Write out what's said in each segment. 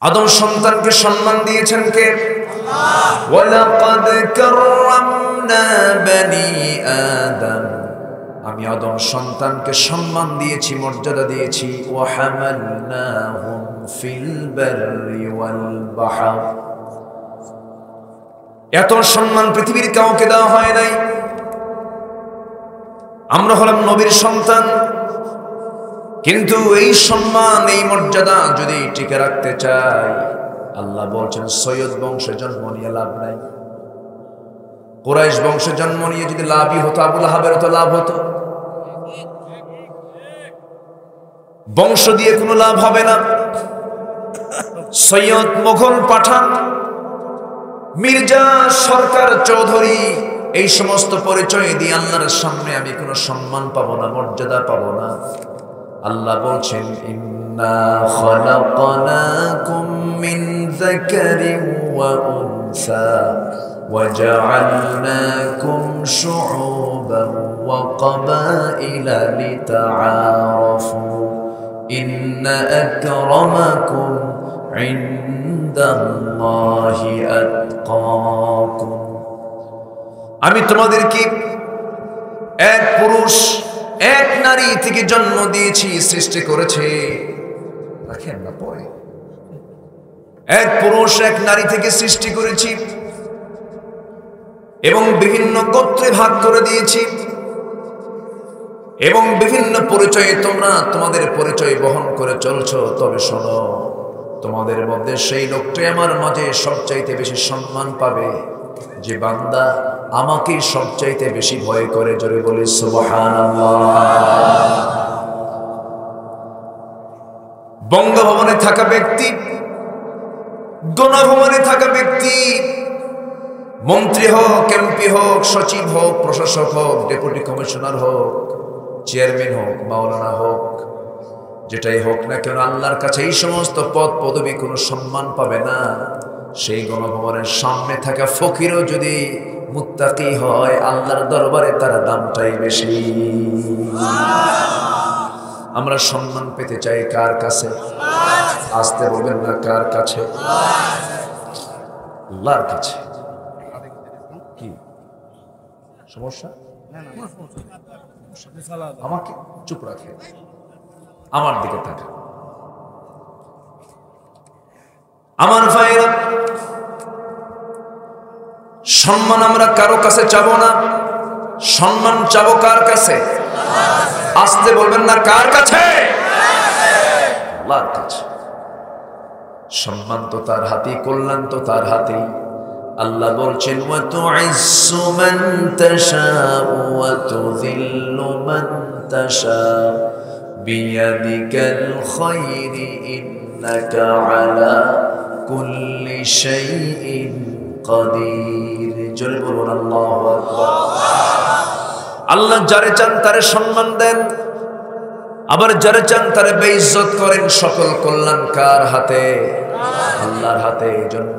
আদম সন্তানকে সম্মান দিয়েছেন কে? আল্লাহ। ওয়ালাকাদ কাররামনা বনি আদম, আমি আদম সন্তানকে সম্মান দিয়েছি, মর্যাদা দিয়েছি। ওয়া হামালনাহুম ফিল বাররি ওয়াল বাহর, এত সম্মান পৃথিবীর কাউকে দেওয়া হয় নাই। আমরা হলাম নবীর সন্তান, কিন্তু এই সম্মান এই মর্যাদা যদি টিকে রাখতে চাই, আল্লাহ বলছেন সৈয়দ বংশে জন্ম নিয়ে লাভ নাই। কুরাইশ বংশে জন্ম নিয়ে যদি লাভই হতো, আবু লাহাবের তো লাভ হতো। বংশ দিয়ে কোনো লাভ হবে না। সৈয়দ, মোগল, পাঠান, মির্জা, সরকার, চৌধুরী, এই সমস্ত পরিচয় দিয়ে আল্লাহর সামনে আমি কোনো সম্মান পাবো না, মর্যাদা পাবো না। আল্লাহ বলছেন ইন্না খালাকনাকুম মিন যাকারিন ওয়া উনসা ওয়া জাআলনাকুম শুউবান ওয়া ক্বাবাইলা লিতাআরাফু ইন্না আকরামাকুম ইনদাল্লাহি আতকাকুম। আমি তোমাদেরকে এক পুরুষ এক নারী থেকে জন্ম দিয়েছি, সৃষ্টি করেছে। রাখেন না পরে, এক পুরুষ এক নারী থেকে সৃষ্টি করেছি এবং বিভিন্ন গোত্রে ভাগ করে দিয়েছি এবং বিভিন্ন পরিচয়ে তোমরা তোমাদের পরিচয় বহন করে চলছো। তবে শোনো, তোমাদের মধ্যে সেই লোকটাই আমার মাঝে সবচাইতে বেশি সম্মান পাবে যে বান্দা আমাকে সবচাইতে বেশি ভয় করে। জোরে বলি সুবহানাল্লাহ। বঙ্গভবনে থাকা ব্যক্তি, গণভবনে থাকা ব্যক্তি, মন্ত্রী হোক, এমপি হোক, সচিব হোক, প্রশাসক হোক, ডেপুটি কমিশনার হোক, চেয়ারম্যান হোক, মাওলানা হোক, যেটাই হোক না কেন, আল্লাহর কাছে এই সমস্ত পদ পদবি কোনো সম্মান পাবে না। সেই গণভবনের সামনে থাকা ফকিরও যদি মুত্তাকি হয়, আল্লাহর দরবারে তার দামটাই বেশি। আমরা সম্মান পেতে চাই কার কাছে? আসতে বলবেন না, কার কাছে? আল্লাহর কাছে। কি সমস্যা? আমাকে চুপ রাখে, আমার দিকে থাকা। আমার ভাইরা, সম্মান আমরা কারো কাছে চাবো না, সম্মান চাবো কার কাছে? আসতে বলবেন না, কার কাছে? আল্লাহর কাছে। সম্মান তো তার হাতেই, কল্যাণ তো তার হাতেই। আল্লাহ বলছেন ওয়া তুইজ্জু মান তাশাউ ওয়া তুযিল্লু মান তাশাউ বিয়াদিকাল খায়রি ইন্নাকা আলা কুল্লি শাইইন কাদির। জোরে বলুন আল্লাহু আকবার। আল্লাহ যারে চান তারে সম্মান দেন, আবার যারে চান তারে বেইজ্জত করেন। সকল কল্যাণ কার হাতে? আল্লাহর হাতে। এজন্য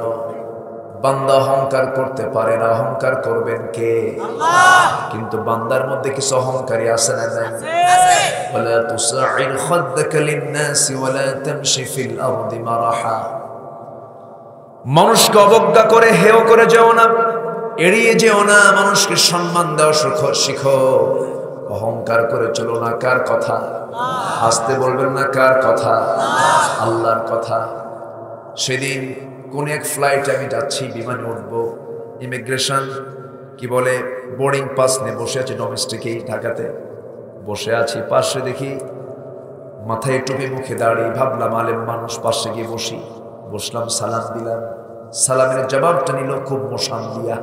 বান্দা অহংকার করতে পারে না। অহংকার করবেন কে? আল্লাহ। কিন্তু বান্দার মধ্যে কিছু অহংকারী আছে না? আছে। ওয়ালা তুসাইর খাদ্দাকা লিন-নাসি ওয়ালা তামশি ফিল আরদি মারাহা। মানুষকে অবজ্ঞা করে হেয় করে যেও না, এড়িয়ে যেও না। মানুষকে সম্মান দেওয়া শিখো। অহংকার করে চলো না। কার কথা? আসতে বলবেন না, কার কথা? আল্লাহর কথা। সেদিন কোন এক ফ্লাইটে আমি যাচ্ছি, বিমানে উঠবো, ইমিগ্রেশন কি বলে বোর্ডিং পাস নিয়ে বসে আছি, ডোমেস্টিকেই ঢাকাতে বসে আছি। পাশে দেখি মাথায় টুপি, মুখে দাঁড়িয়ে। ভাবলাম আলেম মানুষ, পাশে গিয়ে বসলাম, সালাম দিলাম। সালামের জবাবটা নিল খুব মোশান দিয়া,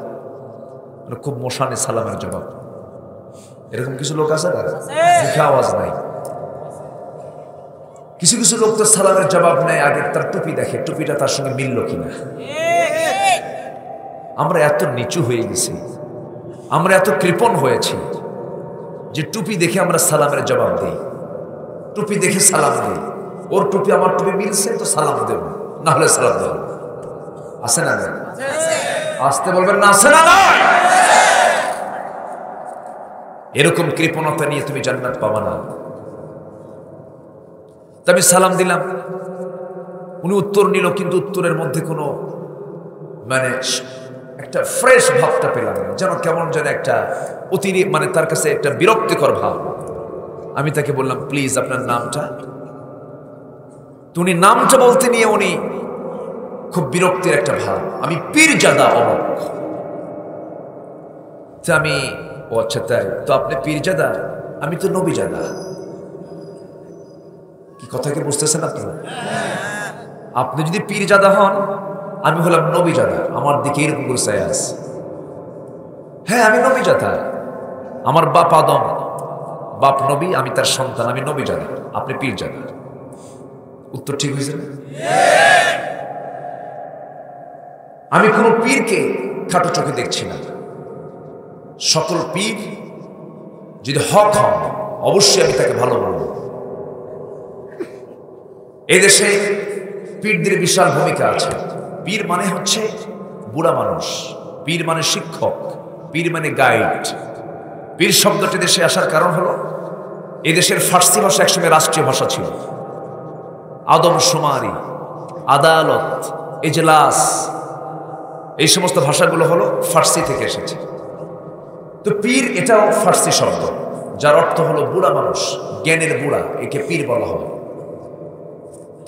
খুব মোশানে সালামের জবাব। এরকম কিছু লোক আছে না, মুখে আওয়াজ নাই। কিছু কিছু লোক তো সালামের জবাব নেয়, আগে তার টুপি দেখে, টুপিটা তার সঙ্গে মিলল কিনা। আমরা এত নিচু হয়ে গেছি, আমরা এত কৃপণ হয়েছি যে টুপি দেখে আমরা সালামের জবাব দিই, টুপি দেখে সালাম দিই। ওর টুপি আমার টুপি মিলছে তো সালাম দেব, না হলে সালাম দেব। আছে না? আসতে বলবেন না, আছে না? এরকম কৃপণতা নিয়ে তুমি জান্নাত পাবা না। তবে সালাম দিলাম, উনি উত্তর নিল, কিন্তু উত্তরের মধ্যে কোনো মানে একটা ফ্রেশ ভাবটা পেলাম না, যেন কেমন যেন একটা মানে তার কাছে একটা বিরক্তিকর ভাব। আমি তাকে বললাম, প্লিজ আপনার নামটা। তো উনি নামটা বলতে নিয়ে উনি খুব বিরক্তির একটা ভাব। আমি পীরজাদা অমুক। আমি, ও আচ্ছা তাই, তো আপনি পীরজাদা, আমি তো নবীজাদা। কি কথা কি বুঝতেছেন আপনারা? আপনি যদি পীরজাদা হন, আমি হলাম নবীজাদা। আমার দিকে এরকম করে চাই আছে। হ্যাঁ, আমি নবীজাদা। আমার বাপ আদম, বাপ নবী, আমি তার সন্তান, আমি নবীজাদা, আপনি পীরজাদা। উত্তর ঠিক হয়েছে না? আমি কোন পীরকে খাটো চোখে দেখছি না। সকল পীর যদি হক হন, অবশ্যই আমি তাকে ভালো বলব। এদেশে পীরদের বিশাল ভূমিকা আছে। পীর মানে হচ্ছে বুড়া মানুষ, পীর মানে শিক্ষক, পীর মানে গাইড। পীর শব্দটি দেশে আসার কারণ হলো, এদেশের ফার্সি ভাষা একসময় রাষ্ট্রীয় ভাষা ছিল। আদমশুমারি, আদালত, এজলাস, এই সমস্ত ভাষাগুলো হলো ফার্সি থেকে এসেছে। তো পীর এটাও ফার্সি শব্দ, যার অর্থ হলো বুড়া মানুষ, জ্ঞানের বুড়া, একে পীর বলা হয়।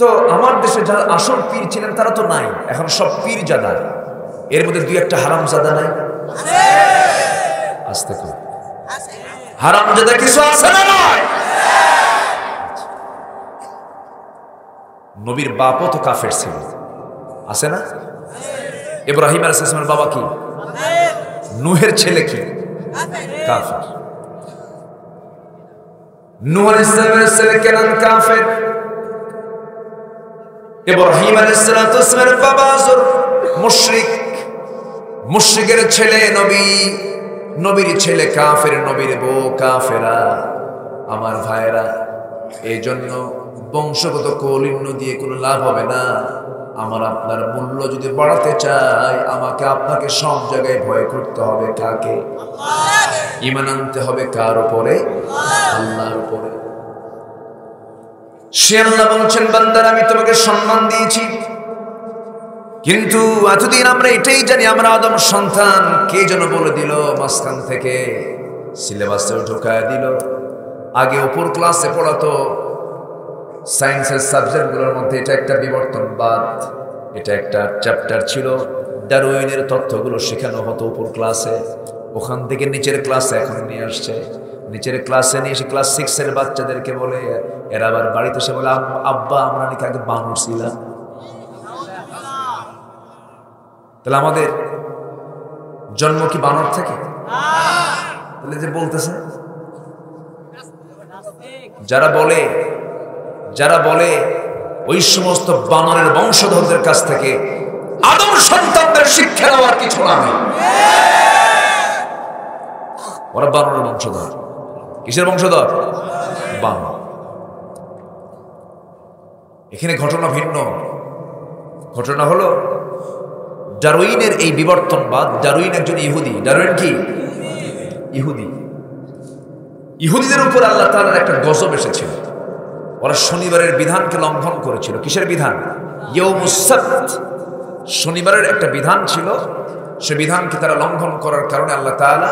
তো আমার দেশে যারা আসল পীর ছিলেন তারা তো নাই, এখন সব পীরজাদা। এর মধ্যে দুই একটা হারামজাদা নাই? আস্তে করে, হারামজাদা কিছু আছে না? নয়। নবীর বাপও তো কাফের ছিল, আছে না? ইব্রাহিম আলাইহিস সালামের বাবা কি? নূহের ছেলে কি? কাফের। নূহ আলাইহিস সালামের ছেলে কেনান কাফের। ইব্রাহিম আলাইহিস সালামের বাবা আযর মুশরিক, মুশরিকের ছেলে নবী, নবীর ছেলে কাফের, নবীর বউ কাফেরা। আমার ভাইরা, এই জন্য বংশগত কৌলিন্য দিয়ে কোনো লাভ হবে না। আমার আপনার মূল্য যদি বাড়াতে চাই, আমাকে আপনাকে সব জায়গায় ভয় করতে হবে। কাকে? ঈমান আনতে হবে কার উপরে? আল্লাহর উপরে। সে আল্লাহ বলছেন, বান্দার আমি তোমাকে সম্মান দিয়েছি, কিন্তু এতদিন আমরা এটাই জানি আমরা আদম সন্তান। কে যেন বলে দিল মাঝখান থেকে, সিলেবাসেও ঢোকায় দিল। আগে উপর ক্লাসে পড়াতো সায়েন্সের সাবজেক্টগুলোর মধ্যে এটা একটা বিবর্তনবাদ, এটা একটা চ্যাপ্টার ছিল। ডারউইনের তথ্যগুলো শেখানো হতো উপর ক্লাসে, ওখান থেকে নিচের ক্লাসে এখন নিয়ে আসছে। নিচের ক্লাসে নিয়ে এসে ক্লাস 6 বাচ্চাদেরকে বলে, এরা আবার বাড়িতে এসে বলে, আব্বা আমরা নাকি আগে বানর ছিলাম। তাহলে আমাদের জন্ম কি বানর থেকে? তাহলে যে বলতেছে, যারা বলে ওই সমস্ত বানরের বংশধরদের কাছ থেকে আদম সন্তানদের শিক্ষা নেওয়ার কিছু না, ওরা বানরের বংশধর। কিসের বংশধর? বানর। এখানে ঘটনা ভিন্ন। ঘটনা হলো ডারউইনের এই বিবর্তনবাদ। ডারউইন একজন ইহুদি। ডারউইন কি? ইহুদি। ইহুদিদের উপর আল্লাহ তাআলার একটা গজব এসেছিল। ওরা শনিবারের বিধানকে লঙ্ঘন করেছিল। কিসের বিধান? ইয়াউমুস সাbt, শনিবারের একটা বিধান ছিল। সে বিধানকে তারা লঙ্ঘন করার কারণে আল্লাহ তাআলা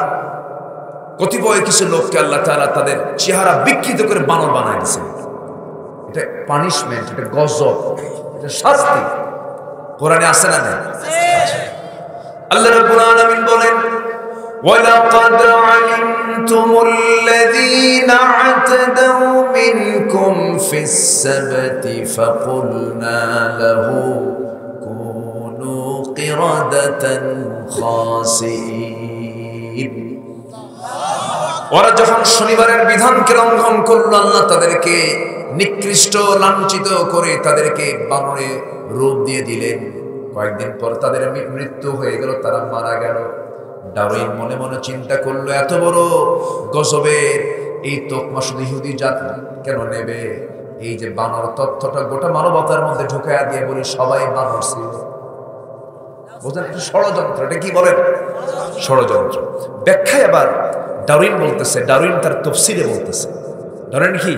কতিপয় কিছু লোককে আল্লাহ তাআলা তাদের চেহারা বিকৃত করে বানর বানায় দিয়েছেন। এটা পানিশমেন্ট, এটা গজব, এটা শাস্তি। কোরআনে আছে না? নেই? আল্লাহ রাব্বুল আলামিন বলেন, وَلَقَدْ عَلِمْتُمُ الَّذِينَ اعْتَدَوْا مِنْكُمْ فِي السَّبْتِ فَقُلْنَا لَهُمْ كُونُوا قِرَدَةً خَاسِئِينَ। ওরা যখন শনিবারের বিধানকে লঙ্ঘন করল, আল্লাহ তাদেরকে নিকৃষ্ট লাঞ্ছিত করে তাদেরকে বানরে রূপ দিয়ে দিলেন। কয়েকদিন পর তাদের মৃত্যু হয়ে গেল, তারা মারা গেল। ডারউইন মনে মনে চিন্তা করলো, এত বড় গজবের এই তোকমা শুধু ইহুদি জাত কেন নেবে? এই যে বানর তথ্যটা গোটা মানবতার মধ্যে ঢুকাইয়া দিয়ে বলি সবাই বানর ছিল। বুঝলেন? ষড়যন্ত্র। এটা কি বলেন? ষড়যন্ত্র। ব্যাখ্যায় আবার ডারউইন বলতেছে, ডারউইন তার তফসিরে বলতেছে, ডারউইন কি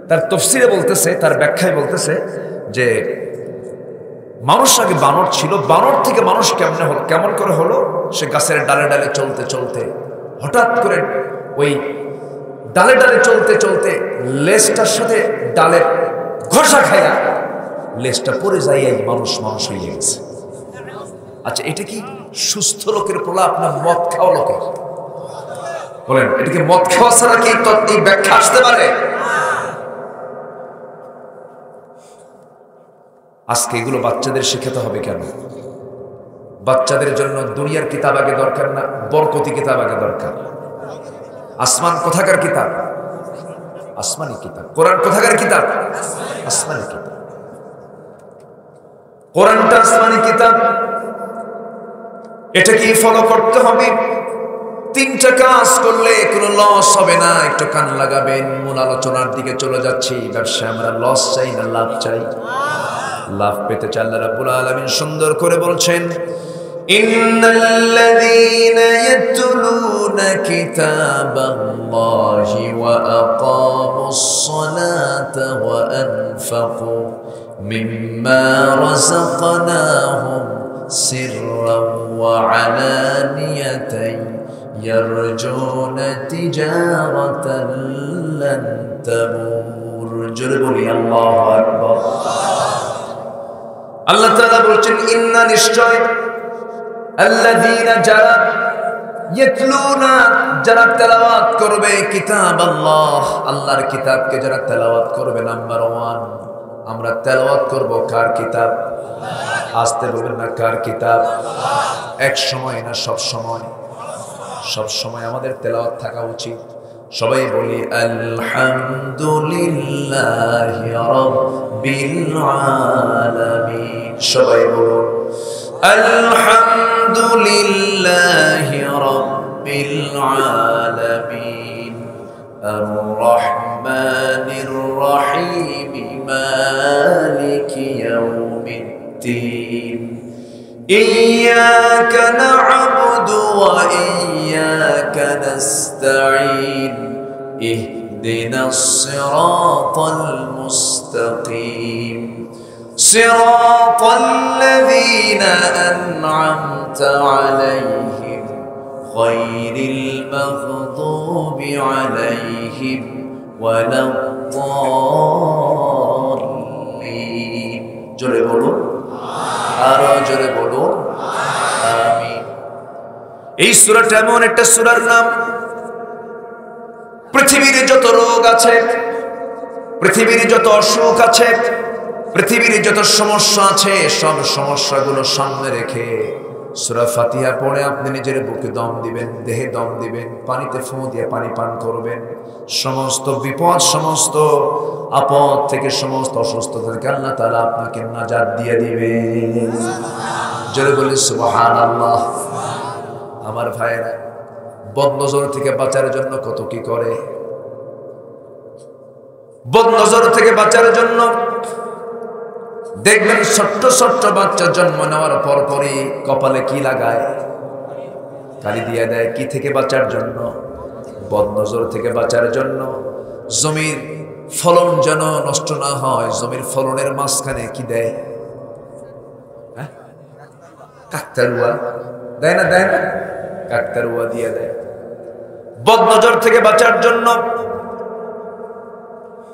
তার তফসিরে বলতেছে, তার ব্যাখ্যায় বলতেছে যে মানুষ আগে বানর ছিল, বানর থেকে মানুষ কেমনে হলো, কেমন করে হলো? সে গাছের ডালে ডালে চলতে চলতে হঠাৎ করে ওই ডালে ডালে চলতে চলতে লেজটার সাথে ডালের ঘষা খায়া লেজটা পড়ে যায়, এই মানুষ মানুষ হয়ে গেছে। আচ্ছা, এটা কি সুস্থ লোকের প্রলাপ না মদ খাওয়া লোকের? বলেন, এটা কি মদ খাওয়া ছাড়া কি এই ব্যাখ্যা আসতে পারে? আজকে এগুলো বাচ্চাদের শেখাতে হবে কেন? বাচ্চাদের জন্য দুনিয়ার কিতাব আগে দরকার না, বরকতি কিতাব আগে দরকার। আসমান কোথাকার কিতাব? আসমানি কিতাব। কোরআন কোথাকার কিতাব? আসমানি কিতাব। কোরআনটা আসমানি কিতাব, এটাকে ফলো করতে হবে। তিনটা কাজ করলে কোনো লস হবে না। একটু কান লাগাবেন, মূল আলোচনার দিকে চলে যাচ্ছি। ব্যবসায় আমরা লস চাই না লাভ চাই? লাভ পেতে চাই। আল্লাহ রাব্বুল আলামিন সুন্দর করে বলছেন, ইন্নাল্লাযীনা ইয়াতলুনা কিতাবাল্লাহি ওয়া আকামুস সালাতা ওয়া আনফাকু মিম্মা রাযাকনাহুম সিররান ওয়া আলানিয়াতান ইয়ারজুনা তিজারাতান লান তাবুর। জোরে বলি আল্লাহু আকবার। আল্লাহ তাআলা বলছেন, ইন্না নিশ্চয়, আল্লাযীনা যারা, ইয়াতলুনা যারা তেলাওয়াত করবে কিতাব আল্লাহ, আল্লাহর কিতাবকে যারা তেলাওয়াত করবে। নাম্বার 1, আমরা তেলাওয়াত করব কার কিতাব? আসতে বলবেন না, কার কিতাব? এক সময় না সব সময়? সব সময় আমাদের তেলাওয়াত থাকা উচিত। সবাই বলি আলহামদুলিল্লাহি রাব্বিল আলামিন। সবাই বলুন আলহামদুলিল্লাহি রাব্বিল আলামিন আর রহমানির রহিম মালিকি ইয়াউমিদ্দিন ইয়্যাকা না'বুদু ওয়া ইয়্যাকা নাস্তাঈন ইহদিনাস সিরাতাল মুস্তাকিম সিরাতাল লাযীনা আন'আমতা আলাইহিম গায়রিল মাগদুবি আলাইহিম ওয়ালাদ-দাল্লিন। জোরে বলুন, আরো জোরে বলুন আমিন। এই সূরাটা এমন একটা সূরার নাম, পৃথিবীর যত রোগ আছে, পৃথিবীর যত অসুখ আছে, পৃথিবীর যত সমস্যা আছে, সব সমস্যাগুলো সামনে রেখে সূরা ফাতিহা পড়ে আপনি নিজের বুকে দম দিবেন, দেহে দম দিবেন, পানিতে ফুঁ দিয়ে পানি পান করবেন। সমস্ত বিপদ, সমস্ত আপদ থেকে, সমস্ত অসুস্থতা থেকে আল্লাহ তাআলা আপনাকে নাজাত দিয়ে দিবে। জোরে বলি সুবহানাল্লাহ। আমার ভাইয়েরা, বদনজর থেকে বাঁচার জন্য কত কি করে। বদনজর থেকে বাঁচার জন্য দেখবেন ছোট্ট ছোট্ট বাচ্চা জন্ম নেওয়ার পরপরই কপালে কি লাগায়? কালি দিয়ে দেয়। কি থেকে বাঁচার জন্য? বদনজর থেকে বাঁচার জন্য। জমির ফলন যেন নষ্ট না হয়, জমির ফলনের মাঝখানে কি দেয়? কাকতারুয়া দেয় না? দেয় না? কাকতারুয়া দিয়ে দেয়। বদনজর থেকে বাঁচার জন্য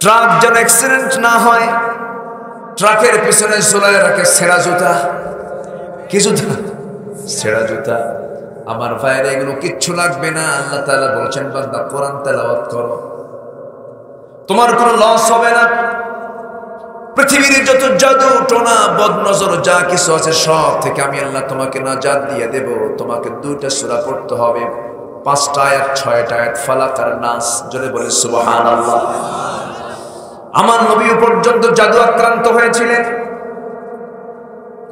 ট্রাক যেন অ্যাক্সিডেন্ট না হয়, ট্রাকের পিছনে ঝুলায় রাখে ছেঁড়া জুতা। কি জুতা? ছেঁড়া জুতা। আমার ভাইয়েরা, এগুলো কিচ্ছু লাগবে না। আল্লাহ তাআলা বলছেন, বান্দা কোরআন তেলাওয়াত করো, তোমার কোনো লস হবে না। পৃথিবীর যত জাদু টোনা বদনজর যা কিছু আছে সব থেকে আমি আল্লাহ তোমাকে নাজাত দিয়ে দেব। তোমাকে 2টা সূরা পড়তে হবে, 5টা আয়াত, 6টা আয়াত, ফালাক আর নাস। জোরে বলে সুবহানাল্লাহ। আমার নবী পর্যন্ত জাদু আক্রান্ত হয়েছিলেন।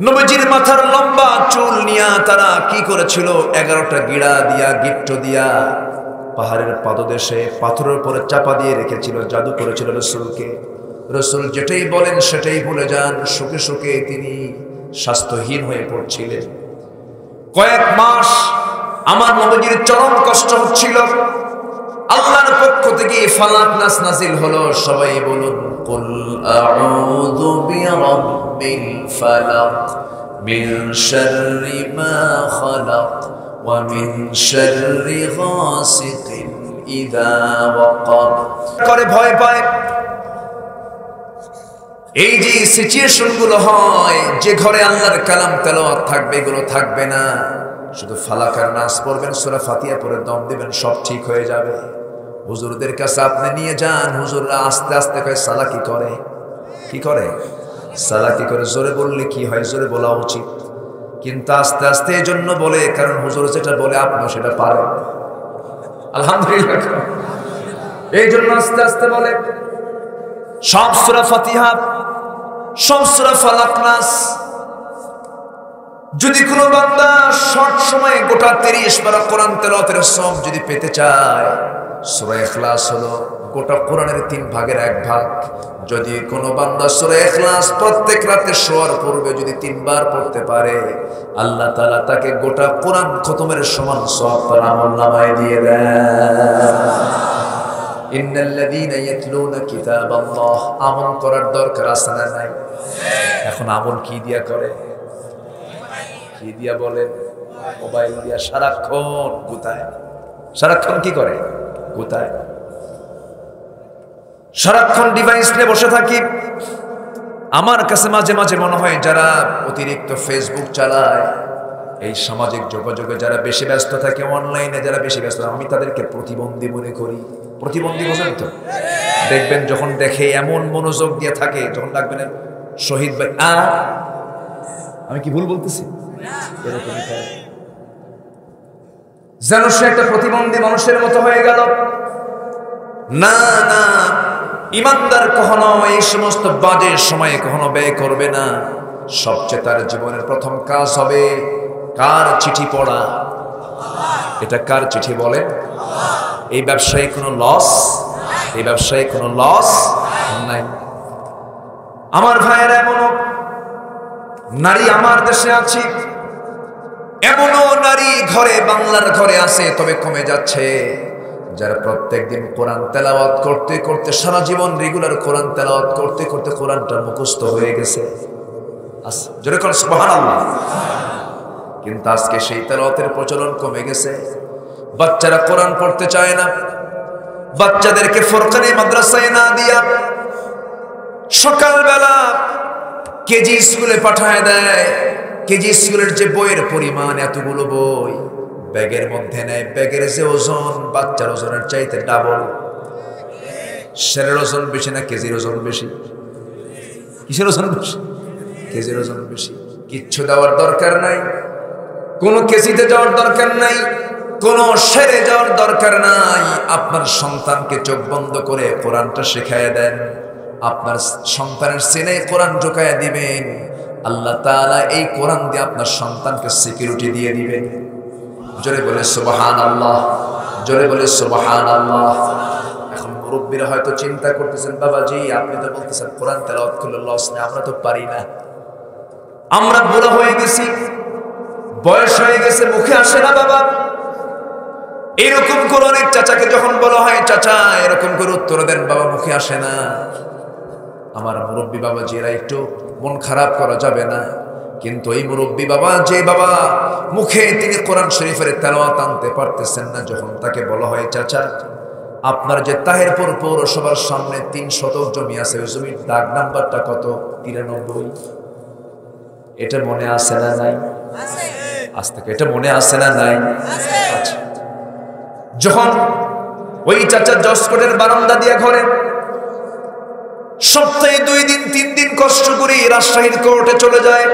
নবীজির মাথার লম্বা চুল নিয়ে তারা কি করেছিল? 11টা গিড়া দিয়া, গিট্ট দিয়া পাহাড়ের পাদদেশে পাথরের উপরে চাপা দিয়ে রেখেছিল। জাদু করেছিল রাসূলকে। রাসূল যেটাই বলেন সেটাই ভুলে যান। সুখে সুখে তিনি স্বাস্থ্যহীন হয়ে পড়ছিলেন। কয়েক মাস আমার নবীজির চরম কষ্ট হচ্ছিল। আল্লাহর পক্ষ থেকে ফালাক নাস নাজিল হলো। সবাই বলুন কুল আউযু বিরাব্বিল ফালাক মিন শাররি মা খালাক ওয়া মিন শাররি গাসিকিন ইযা ওয়াকাব। করে ভয় পায়। এই যে সিচুয়েশন গুলো হয়, যে ঘরে আল্লাহর কালাম তেলাওয়াত থাকবে, এগুলো থাকবে না, শুধু ফালাক আর নাস পড়বেন, সূরা ফাতিহা পড়ে দম দিবেন, সব ঠিক হয়ে যাবে। হুজুরদের কাছে আপনি নিয়ে যান, হুজুররা আস্তে আস্তে কয় সালাকি করে। কি করে? সালাকি করে। জোরে বললে কি হয়? জোরে বলা উচিত, কিন্তু আস্তে আস্তে এই জন্য বলে কারণ হুজুর যেটা বলে আপনিও সেটা পারেন। আলহামদুলিল্লাহ, এই জন্য আস্তে আস্তে বলে। সব সূরা ফাতিহা, সব সূরা ফালাক নাস। যদি কোনো বান্দা শর্ট সময়ে গোটা 30 পারা কোরআন তেলাওয়াতের সওয়াব যদি পেতে চায়, সূরা ইখলাস হলো গোটা কোরআনের 3 ভাগের 1 ভাগ। যদি কোনো বান্দা সূরা ইখলাস প্রত্যেক রাতে শোয়ার পূর্বে যদি 3 বার পড়তে পারে, আল্লাহ তাআলা তাকে গোটা কোরআন খতমের সমান সওয়াব তার আমলনামায় দিয়ে দেন। ইন্নাল্লাযীনা ইয়াতলুনা কিতাবাল্লাহ। আমল করার দরকার আছে না নাই? এখন আমল কি দিয়া করে? কি দিয়া বলেন? মোবাইল দিয়া সারাক্ষণ গুতায়। সারাক্ষণ কি করে? গুতায়। সারাক্ষণ ডিভাইস নিয়ে বসে থাকি। আমার কাছে মাঝে মাঝে মনে হয় যারা অতিরিক্ত ফেসবুক চালায়, এই সামাজিক যোগাযোগে যারা বেশি ব্যস্ত থাকে, অনলাইনে যারা বেশি ব্যস্ত, আমি তাদেরকে প্রতিবন্ধী মনে করি। প্রতিবন্ধী বোঝেন তো? দেখবেন যখন দেখে এমন মনোযোগ দিয়ে থাকে, যখন ডাকবেন শহীদ ভাই, আমি কি ভুল বলতেছি? যেন সে একটা প্রতিবন্ধী মানুষের মতো হয়ে গেল। না না, ইমানদার কখনো এই সমস্ত বাজে সময়ে কখনো ব্যয় করবে না। সবচেয়ে তার জীবনের প্রথম কাজ হবে কার চিঠি পড়া। এটা কার চিঠি বলে? এই ব্যবসায় কোনো লস, এই ব্যবসায় কোনো লস নাই। আমার ভাইয়েরা, এমনও নারী আমার দেশে আছে, এমনও নারী ঘরে, বাংলার ঘরে আছে, তবে কমে যাচ্ছে, যারা প্রত্যেকদিন কোরআন তেলাওয়াত করতে করতে সারা জীবন রেগুলার কোরআন তেলাওয়াত করতে করতে কোরআনটা মুখস্থ হয়ে গেছে। জোরে করে সুবহানাল্লাহ। কিন্তু আজকে সেই তেলাওয়াতের প্রচলন কমে গেছে। বাচ্চারা কোরআন পড়তে চায় না। বাচ্চাদেরকে ফরকানি মাদ্রাসায় না দিয়া সকালবেলা কেজি স্কুলে পাঠায় দেয়। কেজি স্কুলের যে বইয়ের পরিমাণ, এতগুলো বই ব্যাগের মধ্যে নেয়, ব্যাগের যে ওজন বাচ্চার ওজনের চাইতে ডাবল। সেরের ওজন বেশি না কেজির ওজন বেশি? কিসের ওজন বেশি? কেজির ওজন বেশি। কিচ্ছু দেওয়ার দরকার নাই, কোনো কেজিতে যাওয়ার দরকার নাই, কোনো সেরে যাওয়ার দরকার নাই। আপনার সন্তানকে চোখ বন্ধ করে কোরআনটা শেখায় দেন। আপনার সন্তানের সিনায় কোরআন ঢুকায় দিবেন। আল্লাহ তাআলা এই কোরআন দিয়ে আপনার সন্তানকে সিকিউরিটি দিয়ে দিবেন। জোরে বলে সুবহানাল্লাহ, জোরে বলে সুবহানাল্লাহ। এখন মুরব্বীরা হয়তো চিন্তা করতেছেন, বাবাজি আপনি তো বলতেছেন কোরআন তেলাওয়াত করলে লস নেই, আমরা তো পারি না, আমরা বুড়া হয়ে গেছি, বয়স হয়ে গেছে, মুখে আসে না বাবা। এরকম করে অনেক চাচাকে যখন বলা হয়, চাচা এরকম করে উত্তর দেন, বাবা মুখে আসে না। আমার মুরব্বী বাবাজি, এরা একটু মন খারাপ করা যাবে না, কিন্তু এই মুরব্বী বাবা, যে বাবা মুখে তিনি কোরআন শরীফের তেলাওয়াত আনতে পারতেছেন না, যখন তাকে বলা হয় চাচা আপনার যে তাহেরপুর পৌরসভার সামনে 3 শতক জমি আছে, ওই জমির দাগ নাম্বারটা কত? 93। এটা মনে আছে না নাই? আজ থেকে এটা মনে আছে না নাই? আচ্ছা, যখন ওই চাচা জসকোটের বারান্দা দিয়ে ঘরে সপ্তাহে 2 দিন 3 দিন কষ্ট করে রাজশাহীর কোর্টে চলে যায়,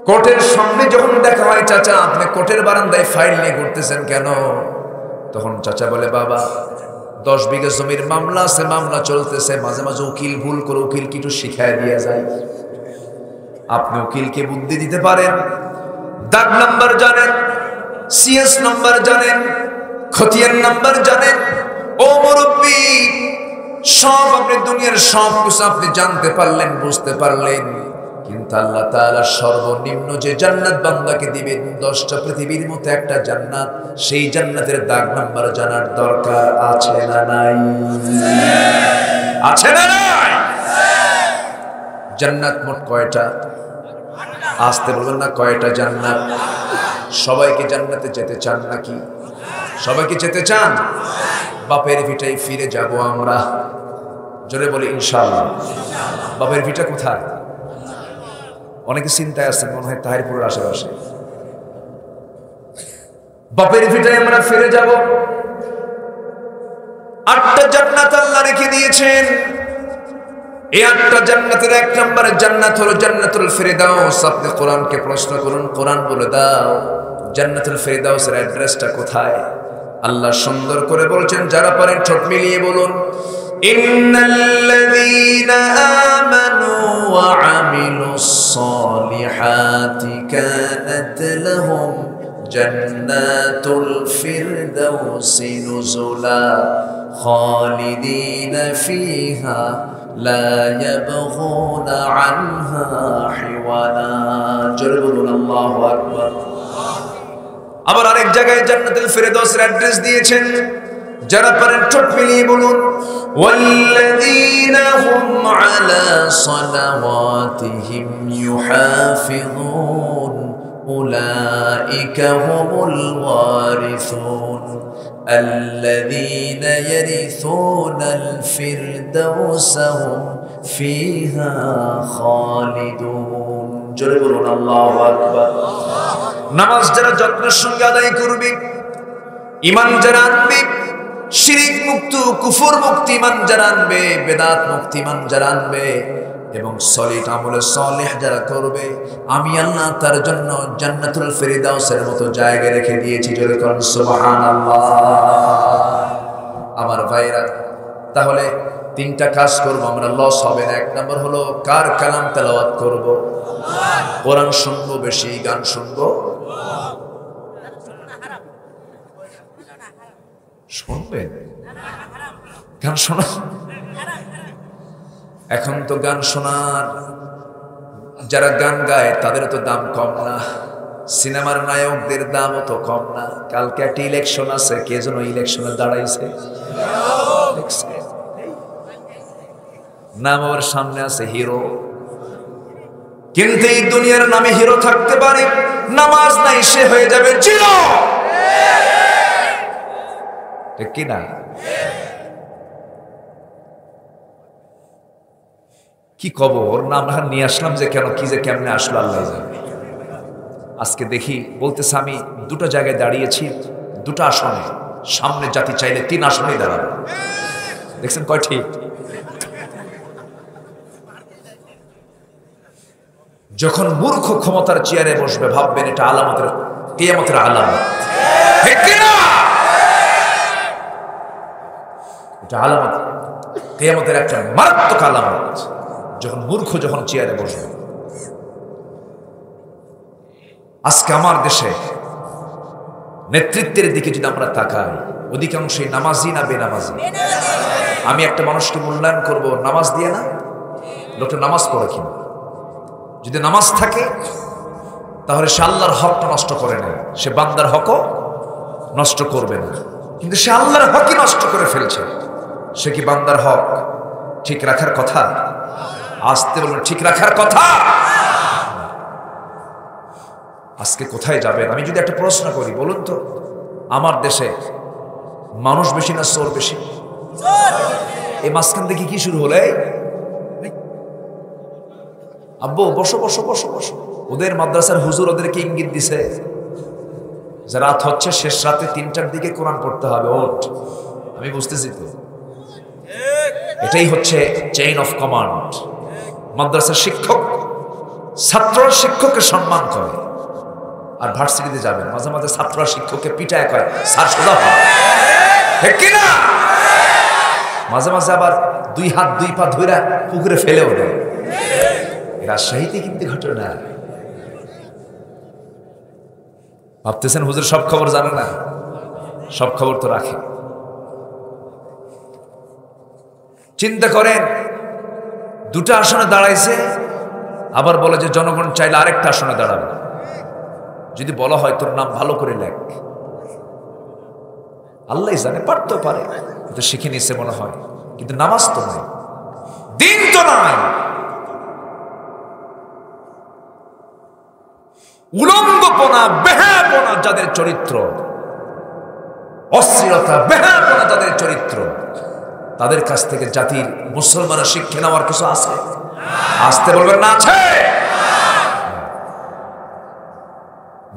কোর্টের সামনে যখন দেখা হয়, চাচা আপনি কোর্টের বারান্দায় ফাইল নিয়ে ঘুরতেছেন কেন? তখন চাচা বলে, বাবা 10 বিঘা জমির মামলা আছে, মামলা চলতেছে, মাঝে মাঝে উকিল ভুল করে, উকিলকে একটু শিখায় দিয়ে যায়। আপনি উকিলকে বুদ্ধি দিতে পারেন, দাগ নাম্বার জানেন, সিএস নাম্বার জানেন, খতিয়ান নাম্বার জানেন। ও মুরব্বী, সব আপনি দুনিয়ার সব কিছু আপনি জানতে পারলেন, বুঝতে পারলেন, কিন্তু আল্লাহ তাআলা সর্বনিম্ন যে জান্নাত বান্দাকে দিবেন, 10টা পৃথিবীর মতো একটা জান্নাত, সেই জান্নাতের দাগ নাম্বার জানার দরকার আছে না নাই? আছে না নাই? জান্নাত মোট কয়টা? আসতে বলবেন না, কয়টা জান্নাত? সবাইকে জান্নাতে যেতে চান নাকি? সবাইকে যেতে চান? বাপের ভিটায় ফিরে যাব আমরা, জোরে বলি ইনশাআল্লাহ। বাপের ভিটা কোথায়? অনেকে চিন্তায় আছে, মনে হয় তাহিরপুরের আশেপাশে। বাপের ভিটায় আমরা ফিরে যাব। 8টা জান্নাত আল্লাহ রেখে দিয়েছেন। এই 8টা জান্নাতের 1 নম্বরের জান্নাত হলো জান্নাতুল ফিরদাউস। আপনি কোরআনকে প্রশ্ন করুন, কোরআন বলে দাও জান্নাতুল ফিরদাউসের অ্যাড্রেসটা কোথায়? আল্লাহ সুন্দর করে বলছেন, যারা পারেন ঠোঁট মিলিয়ে বলুন, ইন্নাল্লাযীনা আমানু ওয়া আমিলুস সালিহাতি কানাত লাহুম জান্নাতুল ফিরদাউসি নুজুলা খালিদিনা ফিহা লা ইয়াবগুনা আনহা হিওয়ালা। জোরে বলুন আল্লাহু আকবার। আবার আরেক জায়গায় জান্নাতুল ফিরদাউসের অ্যাড্রেস দিয়েছেন, যারা পারেন ঠোঁট মিলিয়ে বলুন, ওয়াল্লাযীনা হুম আলা সালাওয়াতিহিম ইউহাফিযুন উলাইকা হুমুল ওয়ারিসুন আল্লাযীনা ইয়ারিসুনাল ফিরদাউসা হুম ফিহা খালিদুন। জোরে বলুন আল্লাহু আকবার। নামাজ যারা যত্নের সঙ্গে আদায় করবে, ঈমান যারা আনবে, শিরিক মুক্ত কুফর মুক্ত ঈমান যারা আনবে, বেদাত মুক্ত ঈমান যারা আনবে এবং সলিহ আমলে সলিহ যারা করবে, আমি আল্লাহ তার জন্য জান্নাতুল ফিরদাউসের মতো জায়গা রেখে দিয়েছি। জোরে করুন সুবহানাল্লাহ। আমার ভাইরা, তাহলে 3টা কাজ করব, আমরা লস হবে না। 1 নম্বর হলো কার কালাম তেলাওয়াত করব? কোরআন শুনবো বেশি, গান শুনবো। শুনবেন? গান শোনা? এখন তো গান শোনার, যারা গান গায় তাদের তো দাম কম না, সিনেমার নায়কদের দামও তো কম না। কালকে একটা ইলেকশন আছে, কে যেন ইলেকশনে দাঁড়াইছে, নাম ওর সামনে আছে হিরো। কিন্তু এই দুনিয়ার নামে হিরো থাকতে পারে, নামাজ নাই সে হয়ে যাবে জিরো। ঠিক কি না? কি কব, ওর নাম নিয়ে আসলাম যে কেন, কি যে কেমনে আসলো আল্লাহ জানে। আজকে দেখি বলতেছে, আমি 2টা জায়গায় দাঁড়িয়েছি, 2টা আসনে, সামনে জাতি চাইলে 3 আসনেই দাঁড়াবে। দেখছেন কয় ঠিক? যখন মূর্খ ক্ষমতার চেয়ারে বসবে, ভাববেন এটা আলামতের, কিয়ামতের আলামত। ঠিক কি না? এটা আলামত, কিয়ামতের একটা মারাত্মক আলামত, যখন মূর্খ যখন চেয়ারে বসবে। আজকে আমার দেশে নেতৃত্বের দিকে যদি আমরা তাকাই, অধিকাংশই নামাজি না বেনামাজি? আমি একটা মানুষকে মূল্যায়ন করব নামাজ দিয়ে না, লোকটা নামাজ পড়ে কিনা। যদি নামাজ থাকে তাহলে সে আল্লাহর হকটা নষ্ট করে না, সে বান্দার হকও নষ্ট করবে না। কিন্তু সে আল্লাহর হকই নষ্ট করে ফেলছে। সে কি বান্দার হক ঠিক রাখার কথা? আসতে বলুন, ঠিক রাখার কথা। আজকে কোথায় যাবেন? আমি যদি একটা প্রশ্ন করি, বলুন তো, আমার দেশে মানুষ বেশি না চোর বেশি? এই মাঝখান থেকে কি শুরু হলো? আব্বু বসো বসো বসো বসো। ওদের মাদ্রাসার হুজুর ওদেরকে ইঙ্গিত দিছে যে রাত হচ্ছে, শেষ রাতে 3টার দিকে কোরআন পড়তে হবে, ওঠ। আমি বুঝতেছি তো, এটাই হচ্ছে চেইন অফ কমান্ড। মাদ্রাসার শিক্ষক ছাত্ররা শিক্ষককে সম্মান করে, আর ভার্সিটিতে যাবেন মাঝে মাঝে ছাত্ররা শিক্ষককে পিটায় কয় স্যার সোজা হয়, ঠিক কি না? মাঝে মাঝে আবার 2 হাত 2 পা ধইরা পুকুরে ফেলেও দেয়। রাজশাহীতে কিন্তু ঘটনা। ভাবতেছেন হুজুর সব খবর জানে না? সব খবর তো রাখে। চিন্তা করেন, 2টা আসনে দাঁড়াইছে, আবার বলে যে জনগণ চাইলে আরেকটা আসনে দাঁড়াবে। যদি বলা হয় তোর নাম ভালো করে লেখ, আল্লাহ জানে, পারতেও পারে, তো শিখে নিয়েছে মনে হয়, কিন্তু নামাজ তো নাই। দিন তো নাই। উলঙ্গপনা, বেহায়াপনা যাদের চরিত্র, অশ্লীলতা, বেহায়াপনা যাদের চরিত্র, তাদের কাছ থেকে জাতির মুসলমানের শিক্ষা নেওয়ার কিছু আছে? আসতে বলবেন না আছে?